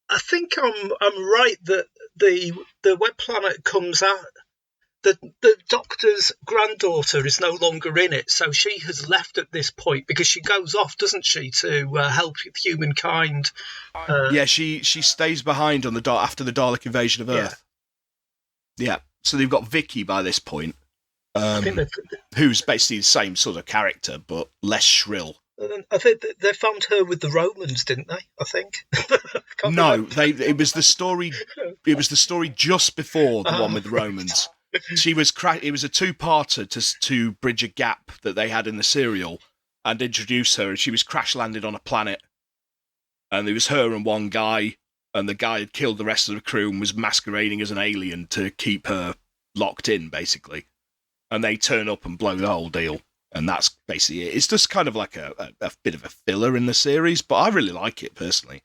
I think I'm right that the web planet comes out. The Doctor's granddaughter is no longer in it, so she has left at this point, because she goes off, doesn't she, to help humankind? She stays behind on after the Dalek Invasion of Earth. Yeah, so they've got Vicky by this point, who's basically the same sort of character, but less shrill. I think they found her with the Romans, didn't they? I think. No, it was the story. It was the story just before the one with the Romans. She was it was a two-parter to bridge a gap that they had in the serial and introduce her. And she was crash landed on a planet, and it was her and one guy, and the guy had killed the rest of the crew and was masquerading as an alien to keep her locked in, basically. And they turn up and blow the whole deal, and that's basically it. It's just kind of like a bit of a filler in the series, but I really like it personally.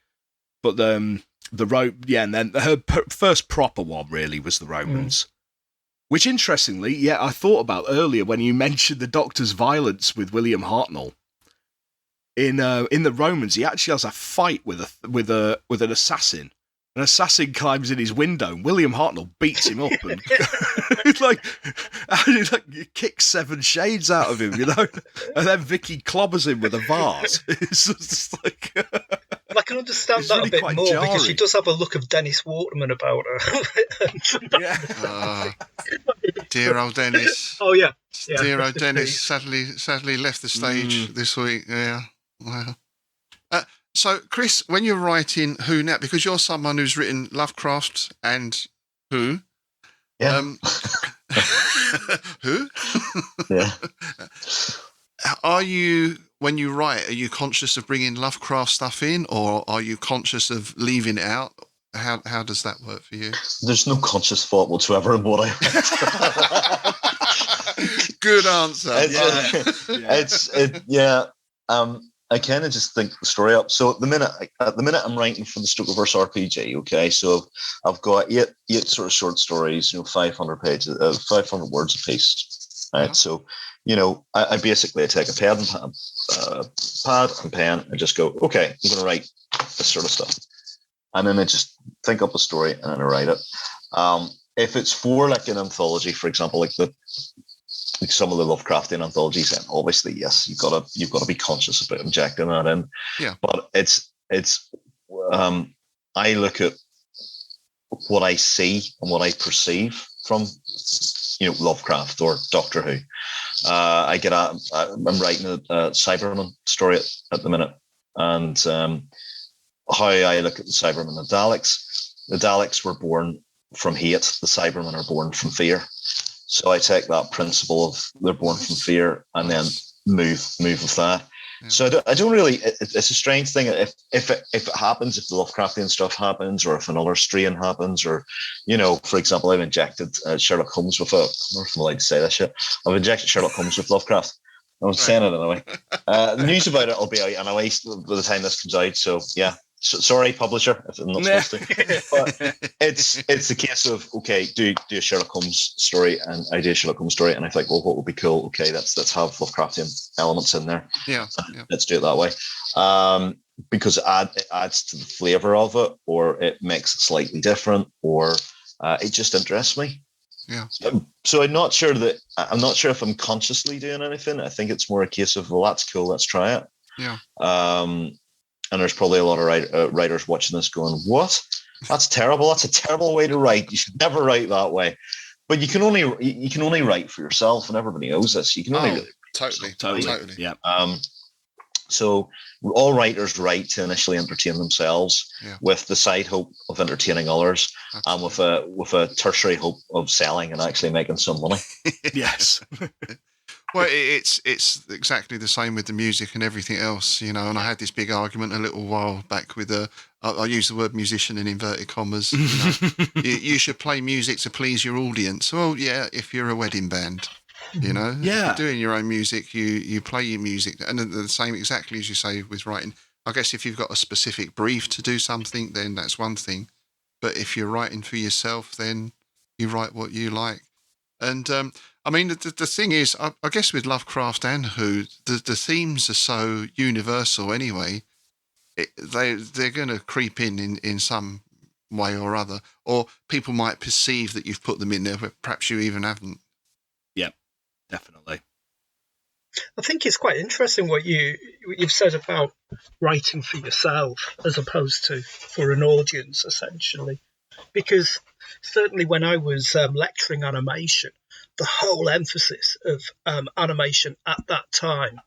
But and then her first proper one really was the Romans. Which, interestingly, I thought about earlier when you mentioned the Doctor's violence with William Hartnell. In the Romans, he actually has a fight with an assassin. An assassin climbs in his window, and William Hartnell beats him up and he kicks 7 shades out of him, and then Vicky clobbers him with a vase. It's just like. I can understand that really a bit more jarring. Because she does have a look of Dennis Waterman about her. Dear old Dennis. Oh yeah. Dear old Dennis sadly left the stage this week. Yeah. Wow. So, Chris, when you're writing Who now, because you're someone who's written Lovecraft and Who. Yeah. Who? Yeah. When you write, are you conscious of bringing Lovecraft stuff in, or are you conscious of leaving it out? How does that work for you? There's no conscious thought whatsoever in what I write. Good answer. I kind of just think the story up. So at the minute I'm writing for the Stokerverse RPG. Okay, so I've got eight sort of short stories, 500 pages, 500 words a piece. Right. Yeah. So, I basically take a pad and pen and just go, okay, I'm going to write this sort of stuff, and then I just think up a story and then I write it. If it's for like an anthology, for example, like some of the Lovecraftian anthologies, then obviously yes, you've got to be conscious about injecting that in. Yeah. But it's I look at what I see and what I perceive from Lovecraft or Doctor Who. I'm writing a Cyberman story at the minute, and how I look at the Cybermen and Daleks. The Daleks were born from hate. The Cybermen are born from fear. So I take that principle of they're born from fear and then move with that. Yeah. So I don't really. It's a strange thing. If it happens, if the Lovecraftian stuff happens, or if another strain happens, or for example, I've injected Sherlock Holmes with I don't know if I'm allowed to say that shit. I've injected Sherlock Holmes with Lovecraft. I'm saying it anyway. The news about it will be out anyway by the time this comes out. So yeah. Sorry, publisher, if I'm not supposed to. But it's a case of, okay, do a Sherlock Holmes story, and I do a Sherlock Holmes story, and I think, well, what would be cool? Okay, let's have Lovecraftian elements in there. Yeah. Let's do it that way. Because it adds to the flavour of it, or it makes it slightly different, or it just interests me. Yeah. So I'm not sure if I'm consciously doing anything. I think it's more a case of, well, that's cool, let's try it. Yeah. And there's probably a lot of writers watching this going, what? That's terrible. That's a terrible way to write. You should never write that way. But you can only write for yourself, and everybody knows this. You can only really totally. Yeah. So all writers write to initially entertain themselves, with the side hope of entertaining others. Absolutely. And with a tertiary hope of selling and actually making some money. Yes. Well, it's exactly the same with the music and everything else, and I had this big argument a little while back with I use the word musician in inverted commas. You should play music to please your audience. Well, yeah, if you're a wedding band, if you're doing your own music, you play your music, and the same exactly as you say with writing. I guess if you've got a specific brief to do something, then that's one thing. But if you're writing for yourself, then you write what you like. And I mean, the thing is, I guess with Lovecraft and Who, the themes are so universal anyway. They're going to creep in some way or other, or people might perceive that you've put them in there, but perhaps you even haven't. Yeah, definitely. I think it's quite interesting what you've said about writing for yourself as opposed to for an audience, essentially, because certainly when I was lecturing animation, the whole emphasis of animation at that time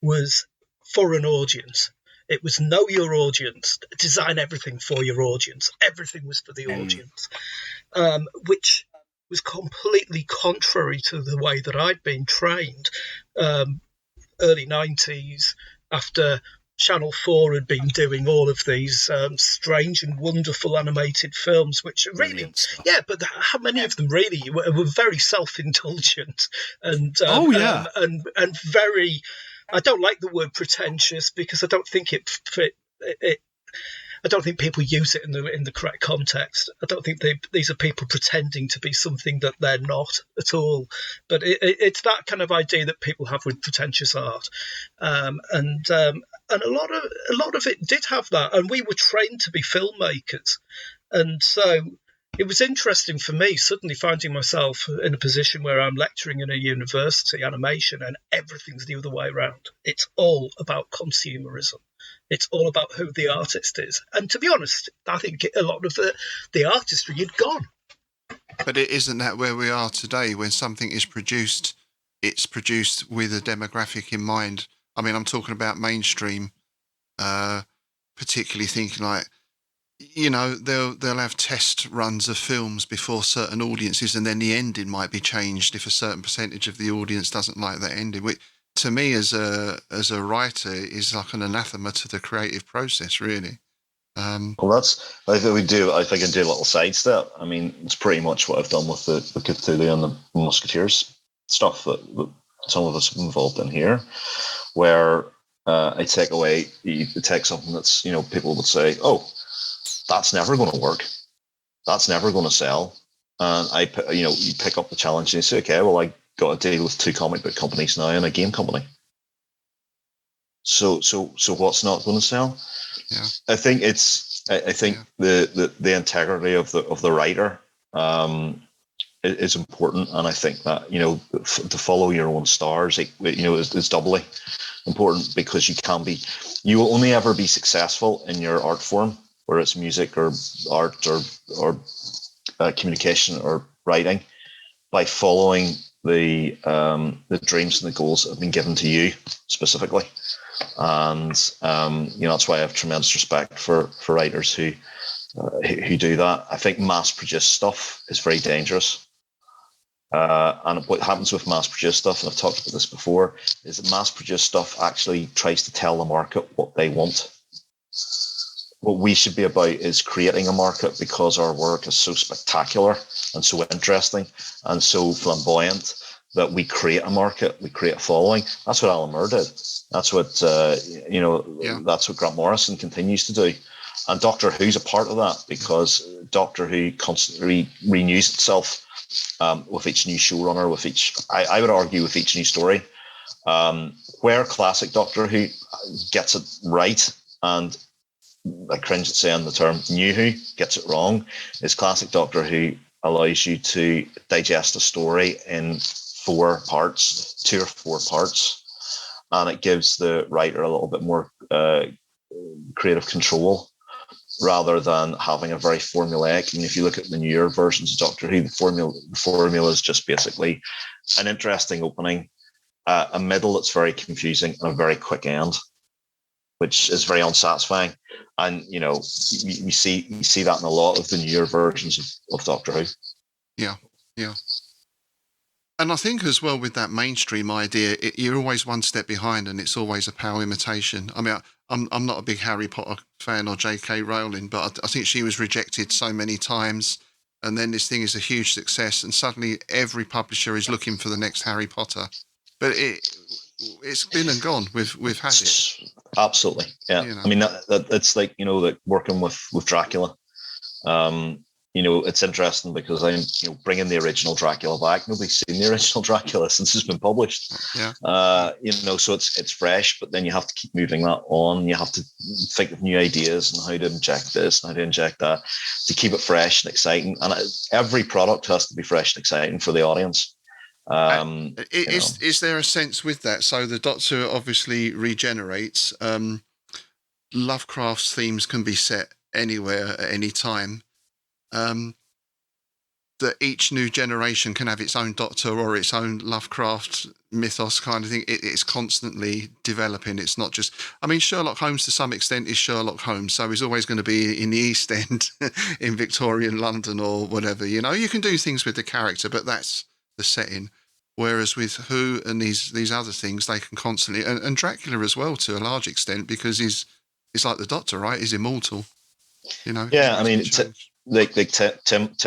was for an audience. It was know your audience, design everything for your audience. Everything was for the audience, which was completely contrary to the way that I'd been trained. Early 90s, after Channel 4 had been doing all of these strange and wonderful animated films, which really, but how many of them really were very self-indulgent and and very. I don't like the word pretentious because I don't think it fit. I don't think people use it in the correct context. I don't think these are people pretending to be something that they're not at all. But it's that kind of idea that people have with pretentious art, and a lot of it did have that. And we were trained to be filmmakers, and so it was interesting for me suddenly finding myself in a position where I'm lecturing in a university animation, and everything's the other way around. It's all about consumerism. It's all about who the artist is. And to be honest, I think a lot of the artistry had gone. But isn't that where we are today? When something is produced, it's produced with a demographic in mind. I mean, I'm talking about mainstream, particularly thinking like, you know, they'll have test runs of films before certain audiences, and then the ending might be changed if a certain percentage of the audience doesn't like that ending. Which, to me, as a writer, is like an anathema to the creative process, really. Well, that's I think I can do a little sidestep. I mean, it's pretty much what I've done with the Cthulhu and the Musketeers stuff that some of us have been involved in here, where I take something that's, you know, people would say, oh, that's never going to work, that's never going to sell, and you pick up the challenge and you say, okay, well, I got to deal with 2 comic book companies now and a game company. So what's not going to sell? Yeah. I think the integrity of the writer is important, and I think that, you know, to follow your own stars, is doubly important, because you will only ever be successful in your art form, whether it's music or art or communication or writing, by following the dreams and the goals that have been given to you specifically. And that's why I have tremendous respect for writers who do that. I think mass-produced stuff is very dangerous. And what happens with mass-produced stuff, and I've talked about this before, is that mass-produced stuff actually tries to tell the market what they want. What we should be about is creating a market, because our work is so spectacular and so interesting and so flamboyant that we create a market, we create a following. That's what Alan Moore did. That's what That's what Grant Morrison continues to do. And Doctor Who's a part of that, because Doctor Who constantly renews itself with each new showrunner, with each, I would argue, with each new story. Where classic Doctor Who gets it right, and I cringe at saying the term New Who gets it wrong, is classic Doctor Who allows you to digest a story in 4 parts, 2 or 4 parts, and it gives the writer a little bit more creative control, rather than having a very formulaic. And if you look at the newer versions of Doctor Who, the formula is just basically an interesting opening, a middle that's very confusing, and a very quick end, which is very unsatisfying. And you see that in a lot of the newer versions of Doctor Who. Yeah. And I think as well, with that mainstream idea, you're always one step behind, and it's always a pale imitation. I mean, I'm not a big Harry Potter fan or J.K. Rowling, but I think she was rejected so many times, and then this thing is a huge success, and suddenly every publisher is looking for the next Harry Potter. But it's been and gone. We've had it. Absolutely, yeah. You know. I mean, that's like, like working with Dracula. It's interesting because I'm bringing the original Dracula back. Nobody's seen the original Dracula since it's been published. Yeah. So it's fresh, but then you have to keep moving that on. You have to think of new ideas and how to inject this and how to inject that to keep it fresh and exciting. And every product has to be fresh and exciting for the audience. Is there a sense with that? So the Doctor obviously regenerates. Lovecraft's themes can be set anywhere at any time. that each new generation can have its own Doctor or its own Lovecraft mythos kind of thing. It's constantly developing. It's not just, I mean, Sherlock Holmes to some extent is Sherlock Holmes, so he's always going to be in the East End in Victorian London or whatever. You know, you can do things with the character, but that's the setting. Whereas with Who and these other things, they can constantly, and Dracula as well to a large extent, because he's like the Doctor, right? He's immortal. You know. Yeah, I mean, Tim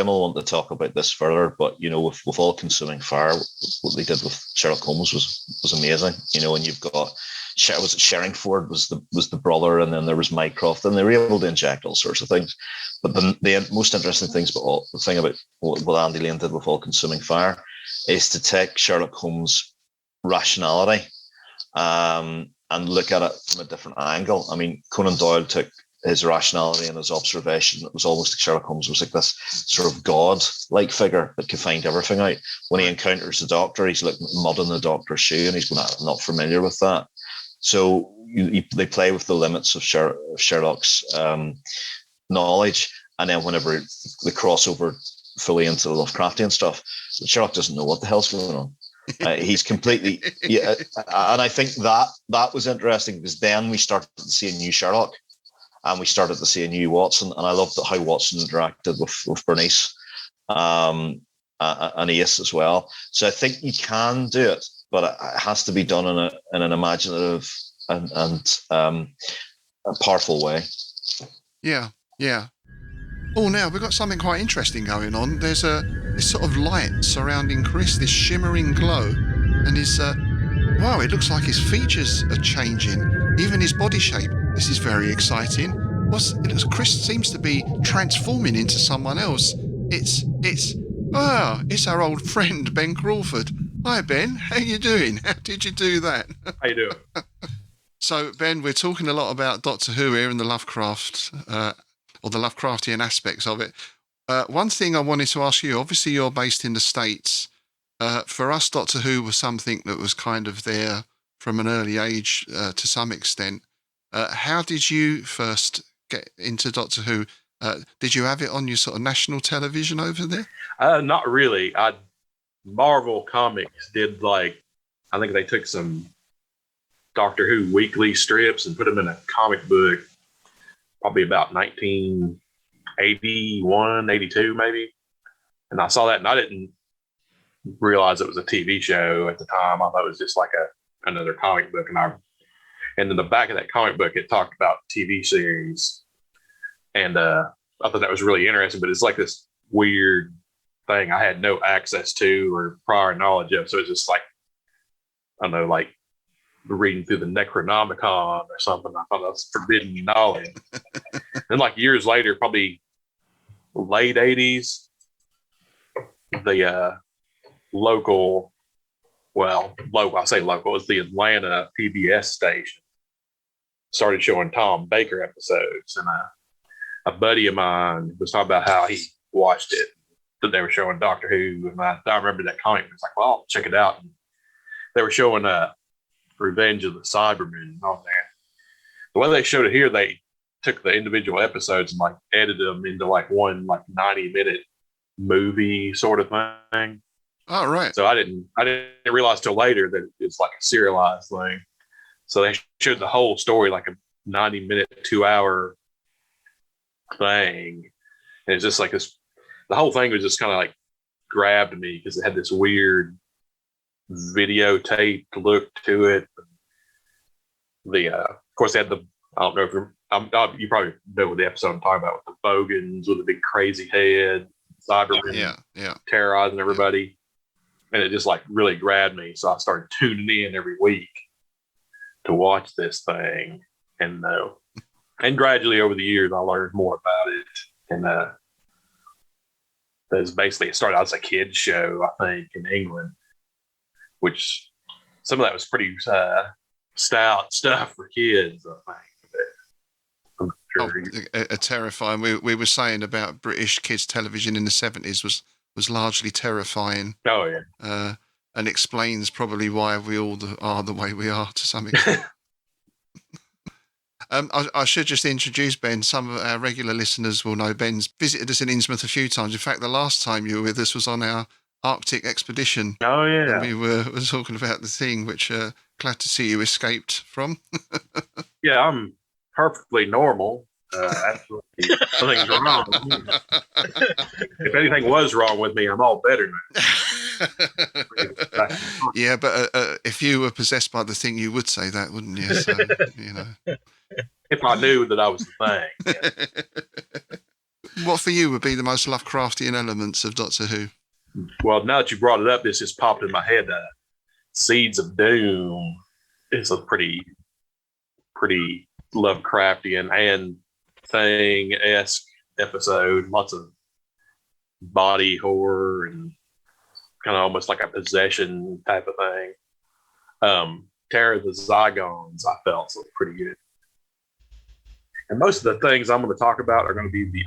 will want to talk about this further, but you know, with All Consuming Fire, what they did with Sherlock Holmes was amazing. You know, and you've got was it Sherringford was the brother, and then there was Mycroft, and they were able to inject all sorts of things. But the most interesting things, the thing about what Andy Lane did with All Consuming Fire, is to take Sherlock Holmes' rationality and look at it from a different angle. I mean, Conan Doyle took his rationality and his observation. It was almost like Sherlock Holmes was like this sort of god-like figure that could find everything out. When he encounters the Doctor, he's like mud in the Doctor's shoe, and he's going, I'm not familiar with that. So they play with the limits of Sherlock's knowledge, and then whenever they cross over fully into the Lovecraftian stuff, Sherlock doesn't know what the hell's going on. He's completely, and I think that was interesting, because then we started to see a new Sherlock, and we started to see a new Watson, and I loved how Watson interacted with Bernice and Ace as well. So I think you can do it, but it has to be done in an imaginative and a powerful way. Yeah. Oh, now we've got something quite interesting going on. There's this sort of light surrounding Chris, this shimmering glow, and his wow, it looks like his features are changing, even his body shape. This is very exciting. Chris seems to be transforming into someone else. It's our old friend Ben Crawford. Hi Ben, how you doing? How did you do that? How you doing? So Ben, we're talking a lot about Doctor Who here and the Lovecraft or the Lovecraftian aspects of it. One thing I wanted to ask you, obviously you're based in the States. For us, Doctor Who was something that was kind of there from an early age to some extent. How did you first get into Doctor Who? Did you have it on your sort of national television over there? Not really. Marvel Comics did, like, I think they took some Doctor Who weekly strips and put them in a comic book, probably about 1981, 82 maybe. And I saw that, and I didn't realize it was a TV show at the time. I thought it was just like another comic book. And in the back of that comic book, it talked about TV series. And I thought that was really interesting, but it's like this weird thing I had no access to or prior knowledge of. So it's just like, I don't know, like reading through the Necronomicon or something. I thought that was forbidden knowledge. And like years later, probably late 80s, the local, I say local, it's the Atlanta PBS station, started showing Tom Baker episodes. And a buddy of mine was talking about how he watched it, that they were showing Doctor Who. And I remember that comic. I was like, well, I'll check it out. And they were showing Revenge of the Cybermen on there. The way they showed it here, they took the individual episodes and like edited them into like one like 90-minute movie sort of thing. Oh, right. So I didn't realize till later that it's like a serialized thing. So they showed the whole story like a 90-minute, 2-hour thing. And it's just like this, the whole thing was just kind of like grabbed me because it had this weird videotape look to it. Of course, they had I don't know if you probably know what the episode I'm talking about, with the Bogans with the big crazy head, Cybermen terrorizing everybody. And it just like really grabbed me. So I started tuning in every week to watch this thing. And gradually over the years, I learned more about it. And that's basically, it started out as a kid's show, I think, in England, which some of that was pretty stout stuff for kids, I think. I'm sure. Terrifying. We were saying about British kids' television in the 70s was largely terrifying. Oh, yeah. And explains probably why we all are the way we are to some extent. I should just introduce Ben. Some of our regular listeners will know Ben's visited us in Innsmouth a few times. In fact, the last time you were with us was on our Arctic expedition. Oh, yeah. And we were talking about the thing, which glad to see you escaped from. Yeah, I'm perfectly normal. Absolutely nothing's wrong. If anything was wrong with me, I'm all better now. Yeah, but if you were possessed by the thing, you would say that, wouldn't you? So, you know. If I knew that I was the thing. Yeah. What for you would be the most Lovecraftian elements of Doctor Who? Well, now that you brought it up, this just popped in my head. Seeds of Doom is a pretty Lovecraftian and Thing-esque episode. Lots of body horror and kind of almost like a possession type of thing. Terror of the Zygons, I felt was pretty good. And most of the things I'm going to talk about are going to be the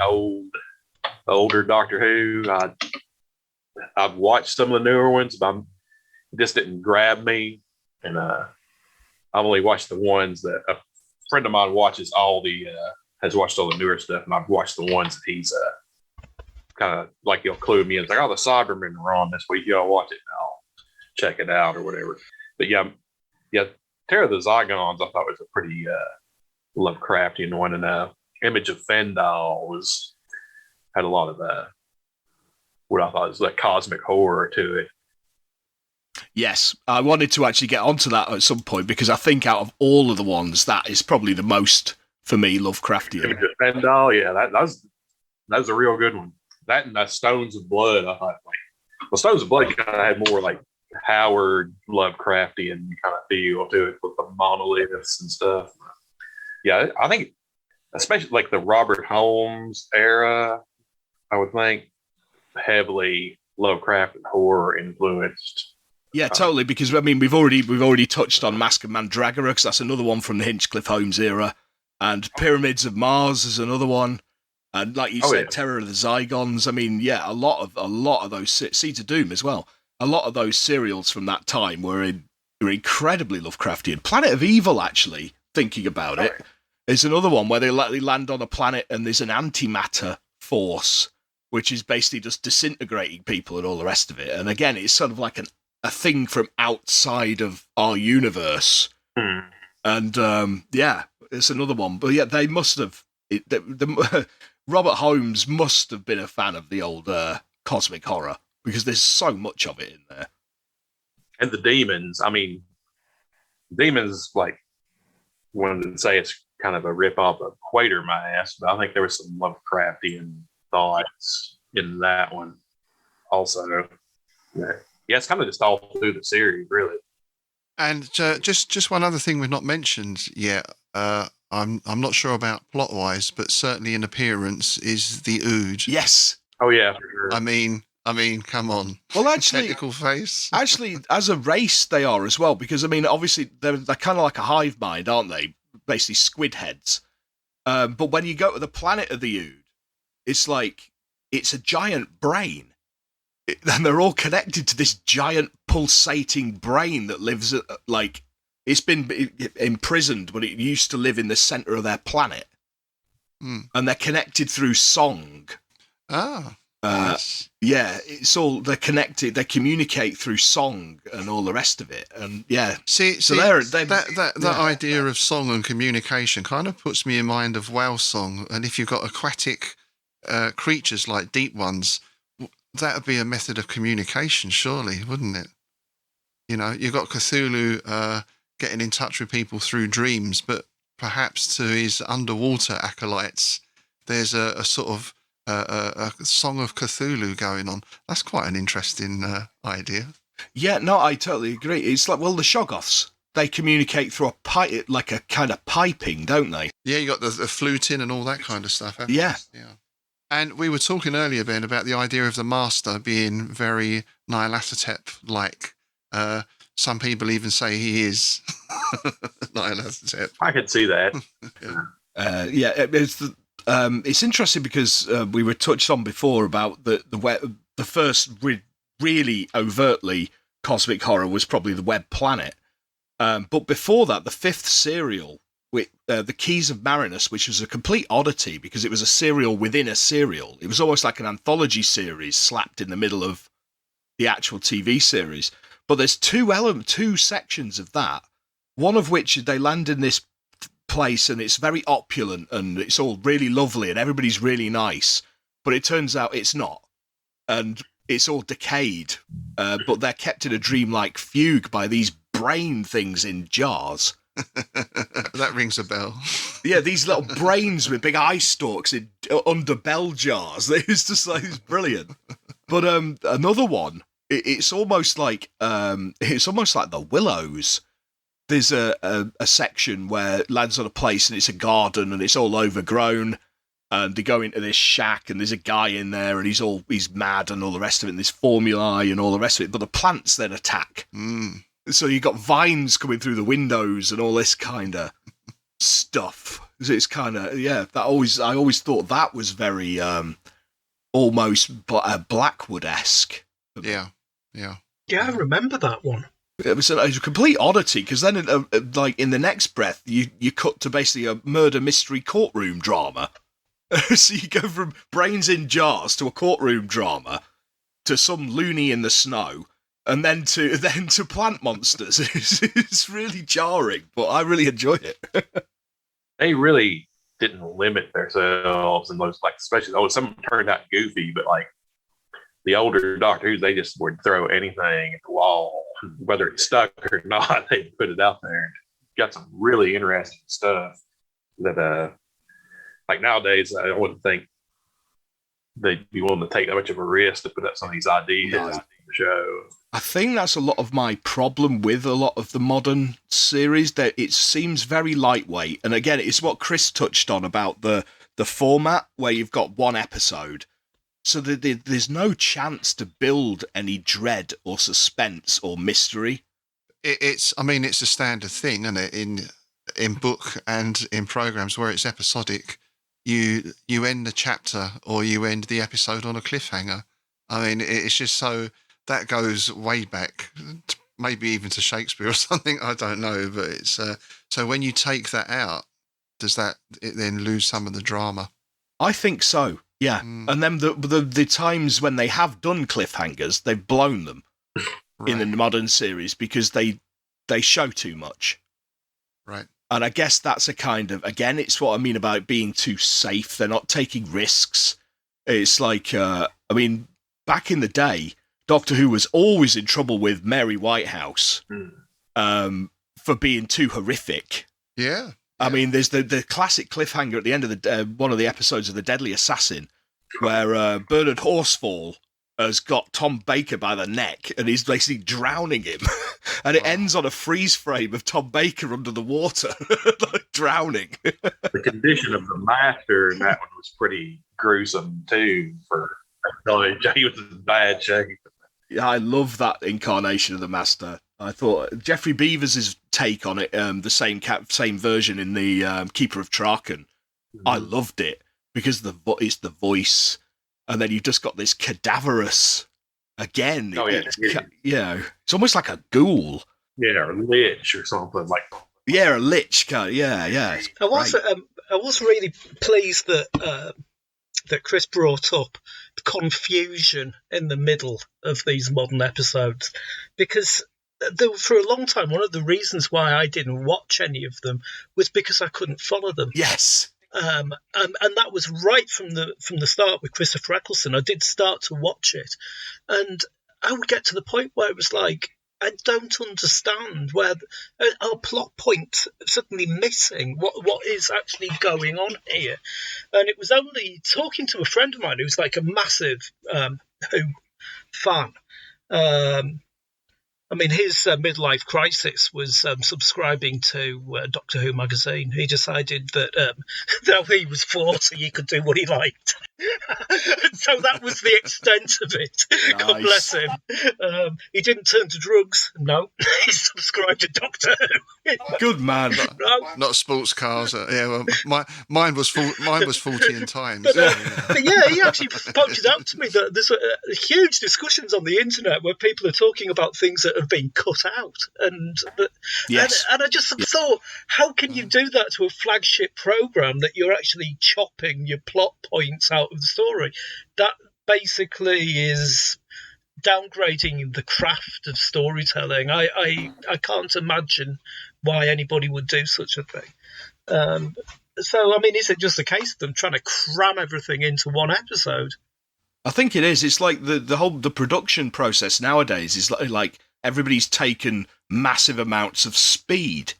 older Doctor Who. I've watched some of the newer ones, but it just didn't grab me. And I've only watched the ones that a friend of mine has watched all the newer stuff, and I've watched the ones that he's kind of like he'll clue me in. It's like, oh, the Cybermen are on this week. Y'all watch it, and I'll check it out or whatever. But yeah, Terror of the Zygons I thought was a pretty Lovecraftian one, and Image of Fendal had a lot of what I thought was like cosmic horror to it. Yes, I wanted to actually get onto that at some point because I think out of all of the ones, that is probably the most, for me, Lovecraftian. Image of Fendal, yeah, that was a real good one. That and Stones of Blood, I thought, Stones of Blood kind of had more like Howard Lovecraftian kind of feel to it with the monoliths and stuff. Yeah, I think especially like the Robert Holmes era, I would think heavily Lovecraft and horror influenced. Yeah, totally. Because I mean, we've already touched on Mask of Mandragora, because that's another one from the Hinchcliffe Holmes era, and Pyramids of Mars is another one, and like you said, Terror of the Zygons. I mean, yeah, a lot of those Seeds of Doom as well. A lot of those serials from that time were incredibly Lovecraftian. Planet of Evil, actually, thinking about it, is another one where they land on a planet and there's an antimatter force, which is basically just disintegrating people and all the rest of it. And again, it's sort of like a thing from outside of our universe. And yeah, it's another one. But yeah, they must have... Robert Holmes must have been a fan of the old cosmic horror, because there's so much of it in there. And the demons, I mean, demons, like, one would say it's kind of a rip-off of Quatermass, but I think there was some Lovecraftian thoughts in that one also. Yeah, it's kind of just all through the series, really. And just one other thing we've not mentioned yet, I'm not sure about plot-wise, but certainly in appearance, is the Ood. Yes. Oh, yeah, for sure. I mean, come on. Well, actually, technical face. Actually, as a race, they are as well, because I mean, obviously, they're kind of like a hive mind, aren't they? Basically, squid heads. But when you go to the planet of the Ood, it's like it's a giant brain, and they're all connected to this giant pulsating brain that lives like it's been imprisoned, but it used to live in the center of their planet, and they're connected through song. Ah. Nice. Yeah, it's all they're connected. They communicate through song and all the rest of it, and yeah. See, that idea of song and communication kind of puts me in mind of whale song. And if you've got aquatic creatures like deep ones, that would be a method of communication, surely, wouldn't it? You know, you've got Cthulhu getting in touch with people through dreams, but perhaps to his underwater acolytes, there's a sort of a song of Cthulhu going on. That's quite an interesting idea. Yeah, no, I totally agree. It's like, well, the Shoggoths, they communicate through a pipe, like a kind of piping, don't they? Yeah, you got the fluting and all that kind of stuff. Yeah. Yeah. And we were talking earlier, Ben, about the idea of the Master being very Nyarlathotep-like. Some people even say he is Nyarlathotep. I could see that. It's interesting because we were touched on before about the first really overtly cosmic horror was probably the Web Planet. But before that, the fifth serial with The Keys of Marinus, which was a complete oddity because it was a serial within a serial. It was almost like an anthology series slapped in the middle of the actual TV series. But there's two sections of that, one of which they land in this place and it's very opulent and it's all really lovely and everybody's really nice. But it turns out it's not. And it's all decayed. But they're kept in a dreamlike fugue by these brain things in jars. That rings a bell. Yeah, these little brains with big eye stalks under bell jars. It's just like, it's brilliant. But another one, it's almost like The Willows. There's a section where it lands on a place and it's a garden and it's all overgrown, and they go into this shack and there's a guy in there and he's mad and all the rest of it, and there's formulae and all the rest of it. But the plants then attack. Mm. So you've got vines coming through the windows and all this kind of stuff. It's kind of, yeah, I always thought that was very almost Blackwood-esque. Yeah. Yeah, I remember that one. It was a complete oddity, because then, in the next breath, you cut to basically a murder mystery courtroom drama. So you go from brains in jars to a courtroom drama to some loony in the snow, and then to plant monsters. It's really jarring, but I really enjoyed it. They really didn't limit themselves in those, like, especially some turned out goofy, but like the older Doctor Who's, they just would throw anything at the wall, whether it stuck or not. They put it out there and got some really interesting stuff that like nowadays I wouldn't think they'd be willing to take that much of a risk to put up some of these ideas in the show. I think that's a lot of my problem with a lot of the modern series, that it seems very lightweight. And again, it's what Chris touched on about the format, where you've got one episode. So there's no chance to build any dread or suspense or mystery. It's a standard thing, isn't it? In book and in programs where it's episodic, you end the chapter or you end the episode on a cliffhanger. I mean, it's just so that goes way back, maybe even to Shakespeare or something. I don't know, but it's so when you take that out, does it then lose some of the drama? I think so. Yeah, and then the times when they have done cliffhangers, they've blown them in the modern series because they show too much. Right. And I guess that's a kind of, again, it's what I mean about being too safe. They're not taking risks. It's like, back in the day, Doctor Who was always in trouble with Mary Whitehouse for being too horrific. Yeah. I mean, there's the classic cliffhanger at the end of one of the episodes of The Deadly Assassin, where Bernard Horsfall has got Tom Baker by the neck and he's basically drowning him. And it ends on a freeze frame of Tom Baker under the water, like drowning. The condition of the Master in that one was pretty gruesome too. He was in bad shape. Yeah, I love that incarnation of the Master. I thought Geoffrey Beavers' take on it, the same version in the Keeper of Traken. Mm-hmm. I loved it because it's the voice, and then you've just got this cadaverous. Again, it's almost like a ghoul. Yeah, or a lich or something like. Yeah, a lich. Yeah. I was really pleased that Chris brought up the confusion in the middle of these modern episodes, because for a long time, one of the reasons why I didn't watch any of them was because I couldn't follow them. Yes. And that was right from the start with Christopher Eccleston. I did start to watch it, and I would get to the point where it was like, I don't understand where our plot point suddenly missing. What is actually going on here? And it was only talking to a friend of mine who's like a massive Who fan. His midlife crisis was subscribing to Doctor Who magazine. He decided that now he was 40, he could do what he liked. So that was the extent of it. Nice. God bless him. He didn't turn to drugs. No, he subscribed to Doctor Who. Good man. No. Not sports cars. Yeah, well, mine was 40 in times. But yeah, he actually pointed out to me that there's huge discussions on the internet where people are talking about things that have been cut out, and I just thought, how can you do that to a flagship program that you're actually chopping your plot points out of the story? That basically is downgrading the craft of storytelling. I can't imagine why anybody would do such a thing. So, I mean, is it just a case of them trying to cram everything into one episode? I think it is. It's like the production process nowadays is like everybody's taken massive amounts of speed.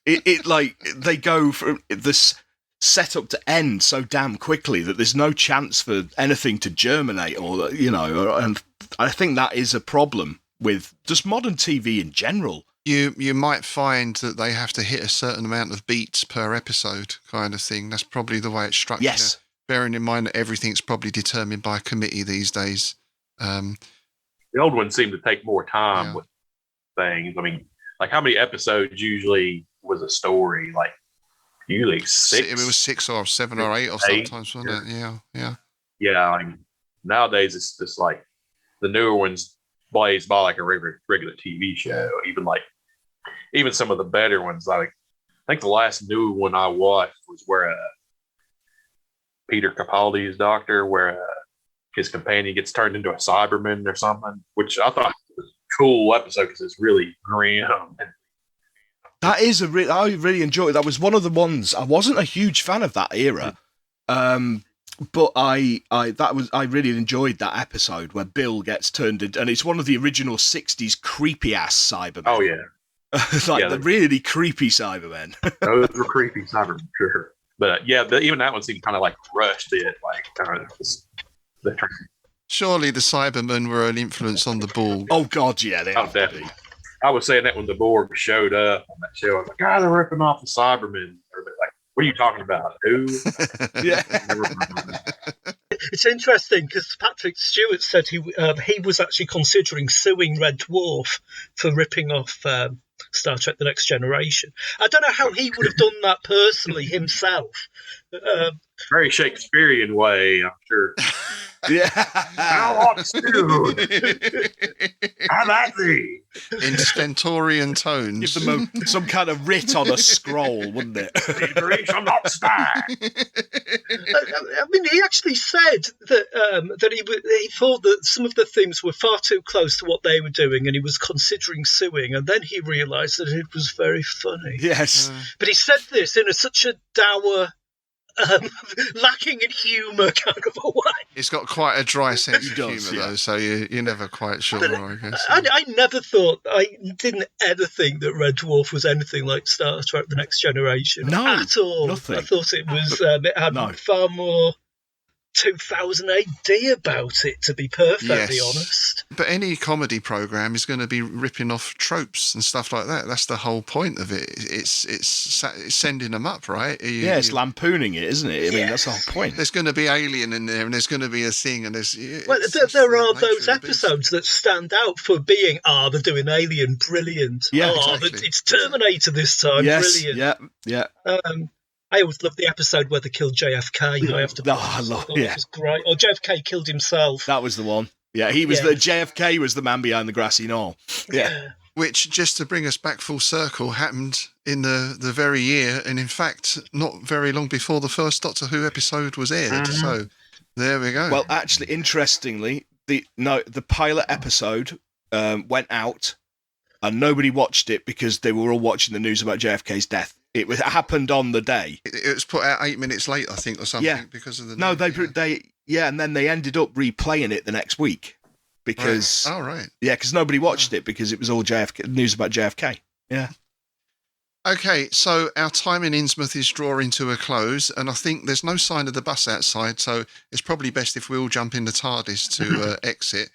it like they go from this setup to end so damn quickly that there's no chance for anything to germinate, or and I think that is a problem with just modern TV in general. You might find that they have to hit a certain amount of beats per episode, kind of thing. That's probably the way it's structured. Yes. Bearing in mind that everything's probably determined by a committee these days. The old ones seem to take more time with things. I mean, like how many episodes usually was a story? Like usually 6. It was 6 or 7 or 8 or sometimes, wasn't it? Yeah. Yeah, I mean, nowadays it's just like the newer ones blazed by like a regular TV show. Even some of the better ones, like I think the last new one I watched was where Peter Capaldi's Doctor, where his companion gets turned into a Cyberman or something, which I thought was a cool episode because it's really grim. That is I really enjoyed it. That was one of the ones. I wasn't a huge fan of that era, but I really enjoyed that episode where Bill gets turned into, and it's one of the original '60s creepy ass Cybermen. Oh yeah, the really creepy Cybermen. Those were creepy Cybermen, sure. But even that one seemed kind of like rushed. Surely the Cybermen were an influence on the Borg. Oh God, yeah, they have definitely. I was saying that when the Borg showed up on that show, I was like, they're ripping off the Cybermen. Everybody's like, what are you talking about? Who? Yeah. It's interesting because Patrick Stewart said he was actually considering suing Red Dwarf for ripping off Star Trek The Next Generation. I don't know how he would have done that personally himself. Very Shakespearean way, I'm sure. Yeah. How ought you? How that thee? In stentorian tones. Give them some kind of writ on a scroll, wouldn't it? I'm not star. I mean, he actually said that he thought that some of the themes were far too close to what they were doing, and he was considering suing. And then he realised that it was very funny. Yes, but he said this in such a dour, lacking in humour kind of a way. It's got quite a dry sense of humour, though, so you're never quite sure, I guess. I didn't ever think that Red Dwarf was anything like Star Trek The Next Generation. No, at all. Nothing. I thought it was, it had far more 2000 AD about it, to be perfectly honest. But any comedy programme is going to be ripping off tropes and stuff like that. That's the whole point of it. It's sending them up, right? It's lampooning it, isn't it? I mean, that's the whole point. There's going to be Alien in there, and there's going to be a thing, and there's... there are those episodes that stand out for being, they're doing Alien, brilliant. Yeah, exactly. It's Terminator this time, brilliant. Yeah. I always loved the episode where they killed JFK. I love it. It was great. Or JFK killed himself. That was the one. Yeah, he was the JFK was the man behind the grassy knoll. Yeah. Which, just to bring us back full circle, happened in the very year, and in fact, not very long before the first Doctor Who episode was aired. So there we go. Well, actually, interestingly, the pilot episode went out, and nobody watched it because they were all watching the news about JFK's death. It happened on the day. It was put out 8 minutes late, I think, or something, because of the... No, and then they ended up replaying it the next week because... Right. Oh, right. Yeah, because nobody watched it because it was all news about JFK. Yeah. Okay, so our time in Innsmouth is drawing to a close, and I think there's no sign of the bus outside, so it's probably best if we all jump in the TARDIS to exit.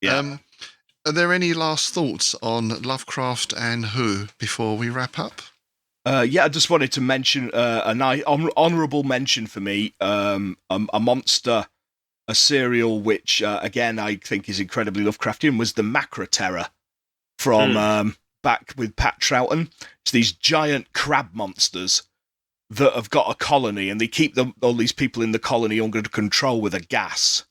Yeah. Are there any last thoughts on Lovecraft and Who before we wrap up? I just wanted to mention an honourable mention for me, a monster, a serial which, again, I think is incredibly Lovecraftian, was the Macra Terror from back with Pat Troughton. It's these giant crab monsters that have got a colony, and they keep all these people in the colony under control with a gas.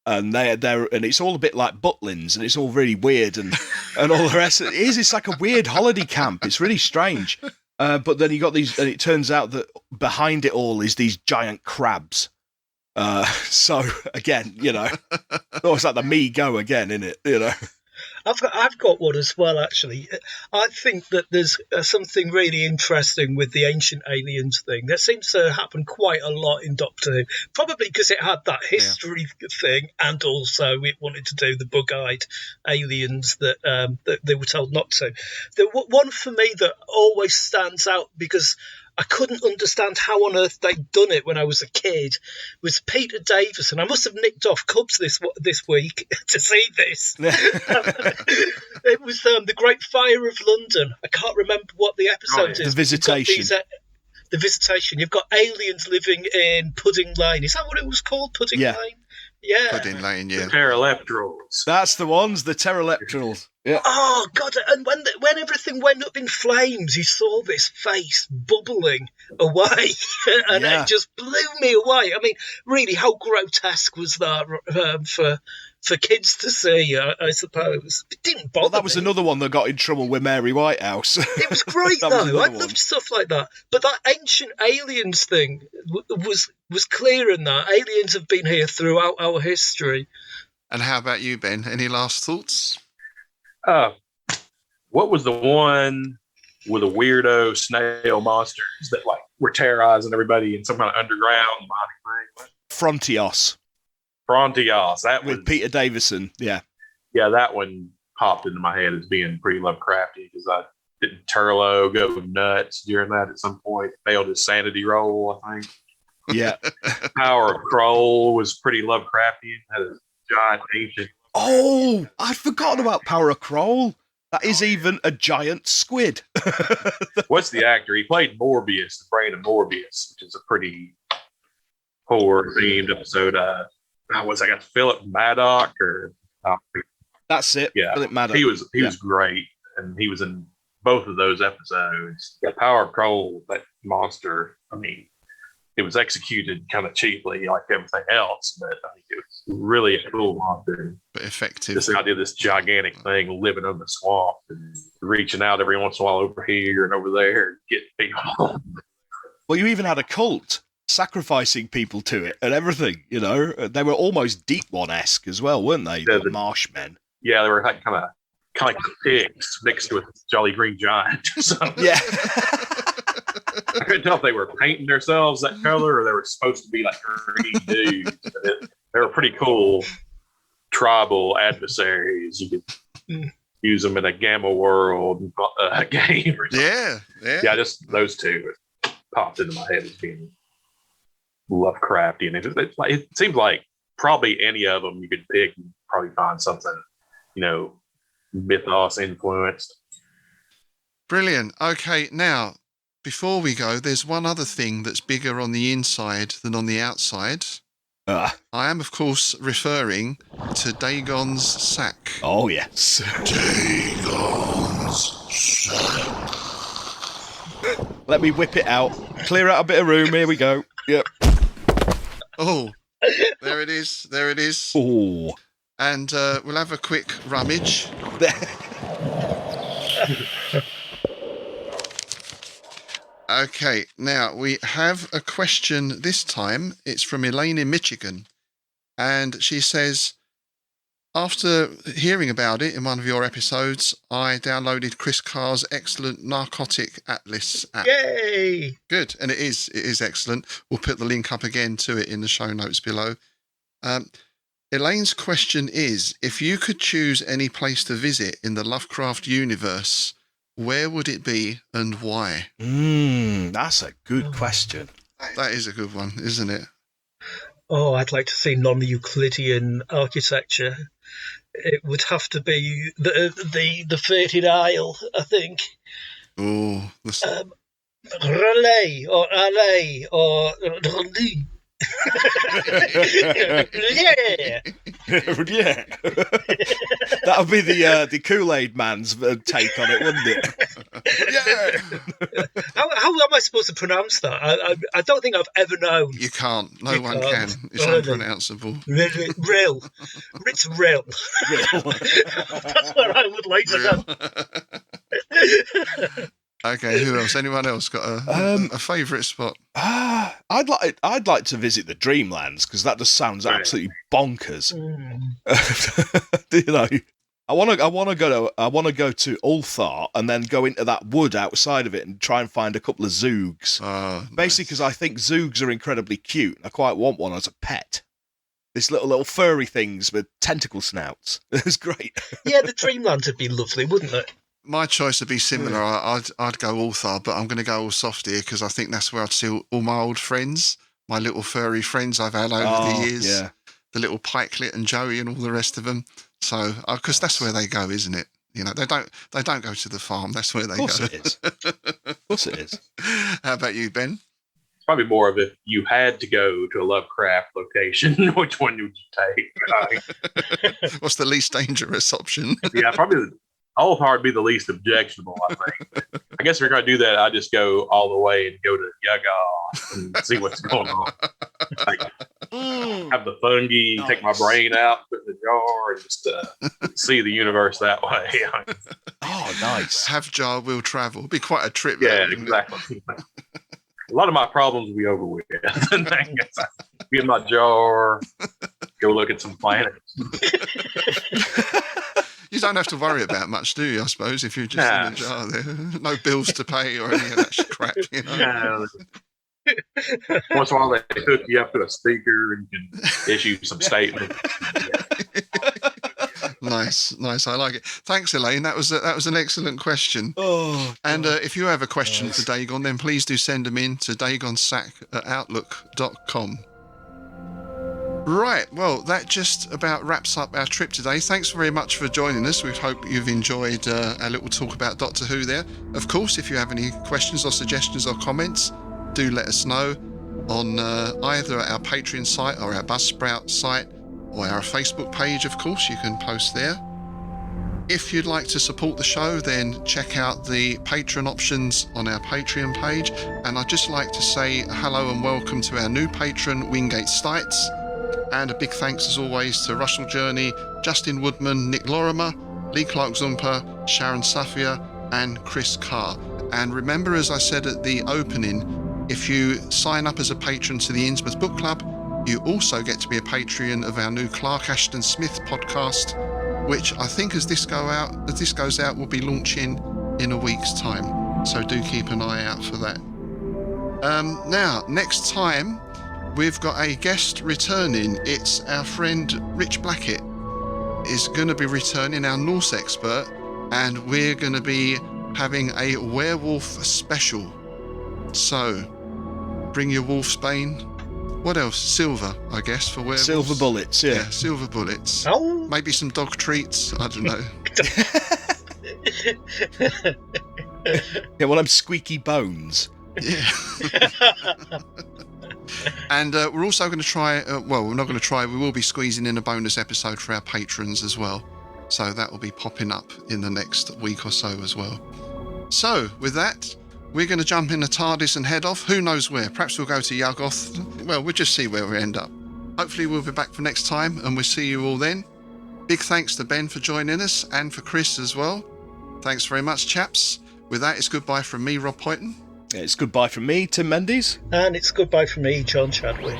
And and it's all a bit like Butlins, and it's all really weird and all the rest. It's like a weird holiday camp. It's really strange. But then you got these, and it turns out that behind it all is these giant crabs. So again, it's like the Me Go again, isn't it? I've got one as well, actually. I think that there's something really interesting with the ancient aliens thing. That seems to happen quite a lot in Doctor Who, probably because it had that history thing, and also it wanted to do the bug-eyed aliens that they were told not to. The one for me that always stands out, because I couldn't understand how on earth they'd done it when I was a kid, was Peter Davison. I must have nicked off Cubs this week to see this. It was The Great Fire of London. I can't remember what the episode is. The Visitation. The Visitation. You've got aliens living in Pudding Lane. Is that what it was called? Pudding Lane? Yeah. Pudding Lane, yeah. The Pteroleptrals. That's the ones, the Pteroleptrals. Yeah. Oh, God. And when everything went up in flames, you saw this face bubbling away. And it just blew me away. I mean, really, how grotesque was that for kids to see, I suppose? It didn't bother me. That was another one that got in trouble with Mary Whitehouse. It was great, though. I loved stuff like that. But that ancient aliens thing was clear in that. Aliens have been here throughout our history. And how about you, Ben? Any last thoughts? What was the one with the weirdo snail monsters that were terrorizing everybody in some kind of underground body thing? Frontios. That with Peter Davison. Yeah, that one popped into my head as being pretty Lovecrafty, because didn't Turlo go nuts during that at some point? Failed his sanity roll, I think. Yeah. Power of Kroll was pretty Lovecraftian. Had a giant ancient. Oh, I'd forgotten about Power of Kroll. That is even a giant squid. What's the actor? He played Morbius, the brain of Morbius, which is a pretty horror-themed episode. Was I got Philip Maddock or? That's it. Yeah, Philip Maddock. He was great, and he was in both of those episodes. Yeah, Power of Kroll, that monster. I mean, it was executed kind of cheaply, like everything else, but I think it was really a cool monster. But effective. This idea of this gigantic thing living in the swamp and reaching out every once in a while over here and over there, and getting people. Well, you even had a cult sacrificing people to it and everything, They were almost Deep One-esque as well, weren't they? The Marshmen. Yeah, they were kind of like pigs mixed with Jolly Green Giant. So. Yeah. I couldn't tell if they were painting themselves that color or they were supposed to be like green dudes. They were pretty cool tribal adversaries. You could use them in a Gamma World game or something. Yeah, just those two popped into my head as being Lovecraftian. It seems like probably any of them you could pick and probably find something, mythos influenced. Brilliant. Okay, now, before we go, there's one other thing that's bigger on the inside than on the outside. I am, of course, referring to Dagon's sack. Oh, yes. Dagon's sack. Let me whip it out. Clear out a bit of room. Here we go. Yep. Oh, there it is. There it is. Oh. And we'll have a quick rummage. Okay, now we have a question this time. It's from Elaine in Michigan. And she says, after hearing about it in one of your episodes, I downloaded Chris Carr's excellent Pnakotic Atlas app. Yay! Good, and it is excellent. We'll put the link up again to it in the show notes below. Elaine's question is, if you could choose any place to visit in the Lovecraft universe, where would it be and why? That's a good question. That is a good one, isn't it? Oh, I'd like to see non-Euclidean architecture. It would have to be the Fated Isle, I think. Oh, relay or alley or relay. Yeah. Yeah. That would be the Kool-Aid man's take on it, wouldn't it? Yeah. How am I supposed to pronounce that? I don't think I've ever known. You can't. No You one can't. can. It's unpronounceable. Real. It's real. That's what I would like to know. Okay, who else? Anyone else got a favourite spot? I'd like to visit the Dreamlands because that just sounds absolutely bonkers. You know, I want to go to Ulthar and then go into that wood outside of it and try and find a couple of Zoogs. Basically, because I think Zoogs are incredibly cute. And I quite want one as a pet. This little furry things with tentacle snouts. It's great. Yeah, the Dreamlands would be lovely, wouldn't it? My choice would be similar. I'd go Ulthar, but I'm going to go all soft here because I think that's where I'd see all my old friends, my little furry friends I've had over the years. Yeah. The little Pikelet and Joey and all the rest of them. So, because that's where they go, isn't it? You know, they don't go to the farm. That's where they go. Of course it is. How about you, Ben? It's probably more of if you had to go to a Lovecraft location, which one would you take? What's the least dangerous option? Yeah, probably Ulthar would be the least objectionable, I think. I guess if you're going to do that, I just go all the way and go to Dagon and see what's going on. Like, have the fungi, take my brain out, put it in the jar, and just see the universe that way. Oh, nice. Have jar will travel. It'd be quite a trip. Yeah, exactly. A lot of my problems will be over with. Be in my jar, go look at some planets. You don't have to worry about much, do you, I suppose, if you're just in a jar there. No bills to pay or any of that crap, you know. Once in a while they hook you up to a speaker and you can issue some statements. Nice. I like it. Thanks, Elaine. That was an excellent question. And if you have a question for Dagon, then please do send them in to dagonsack@outlook.com. Right, well, that just about wraps up our trip today. Thanks very much for joining us. We hope you've enjoyed our little talk about Doctor Who there. Of course, if you have any questions or suggestions or comments, do let us know on either our Patreon site or our Buzzsprout site or our Facebook page, of course. You can post there. If you'd like to support the show, then check out the Patreon options on our Patreon page. And I'd just like to say hello and welcome to our new patron, Wingate Stites. And a big thanks, as always, to Russell Journey, Justin Woodman, Nick Lorimer, Lee Clark-Zumper, Sharon Safia, and Chris Carr. And remember, as I said at the opening, if you sign up as a patron to the Innsmouth Book Club, you also get to be a patron of our new Clark Ashton Smith podcast, which I think as this goes out, will be launching in a week's time. So do keep an eye out for that. Now, next time, we've got a guest returning. It's our friend Rich Blackett is going to be returning, our Norse expert, and we're going to be having a werewolf special. So, bring your wolfsbane. What else? Silver, I guess, for werewolves. Silver bullets, yeah. Silver bullets. Oh. Maybe some dog treats. I don't know. Yeah, well, I'm squeaky bones. Yeah. And we're also going to try, we're not going to try, we will be squeezing in a bonus episode for our patrons as well. So that will be popping up in the next week or so as well. So, with that, we're going to jump in the TARDIS and head off. Who knows where? Perhaps we'll go to Yuggoth. Well, we'll just see where we end up. Hopefully we'll be back for next time, and we'll see you all then. Big thanks to Ben for joining us, and for Chris as well. Thanks very much, chaps. With that, it's goodbye from me, Rob Poyton. It's goodbye from me, Tim Mendes. And it's goodbye from me, John Chadwick.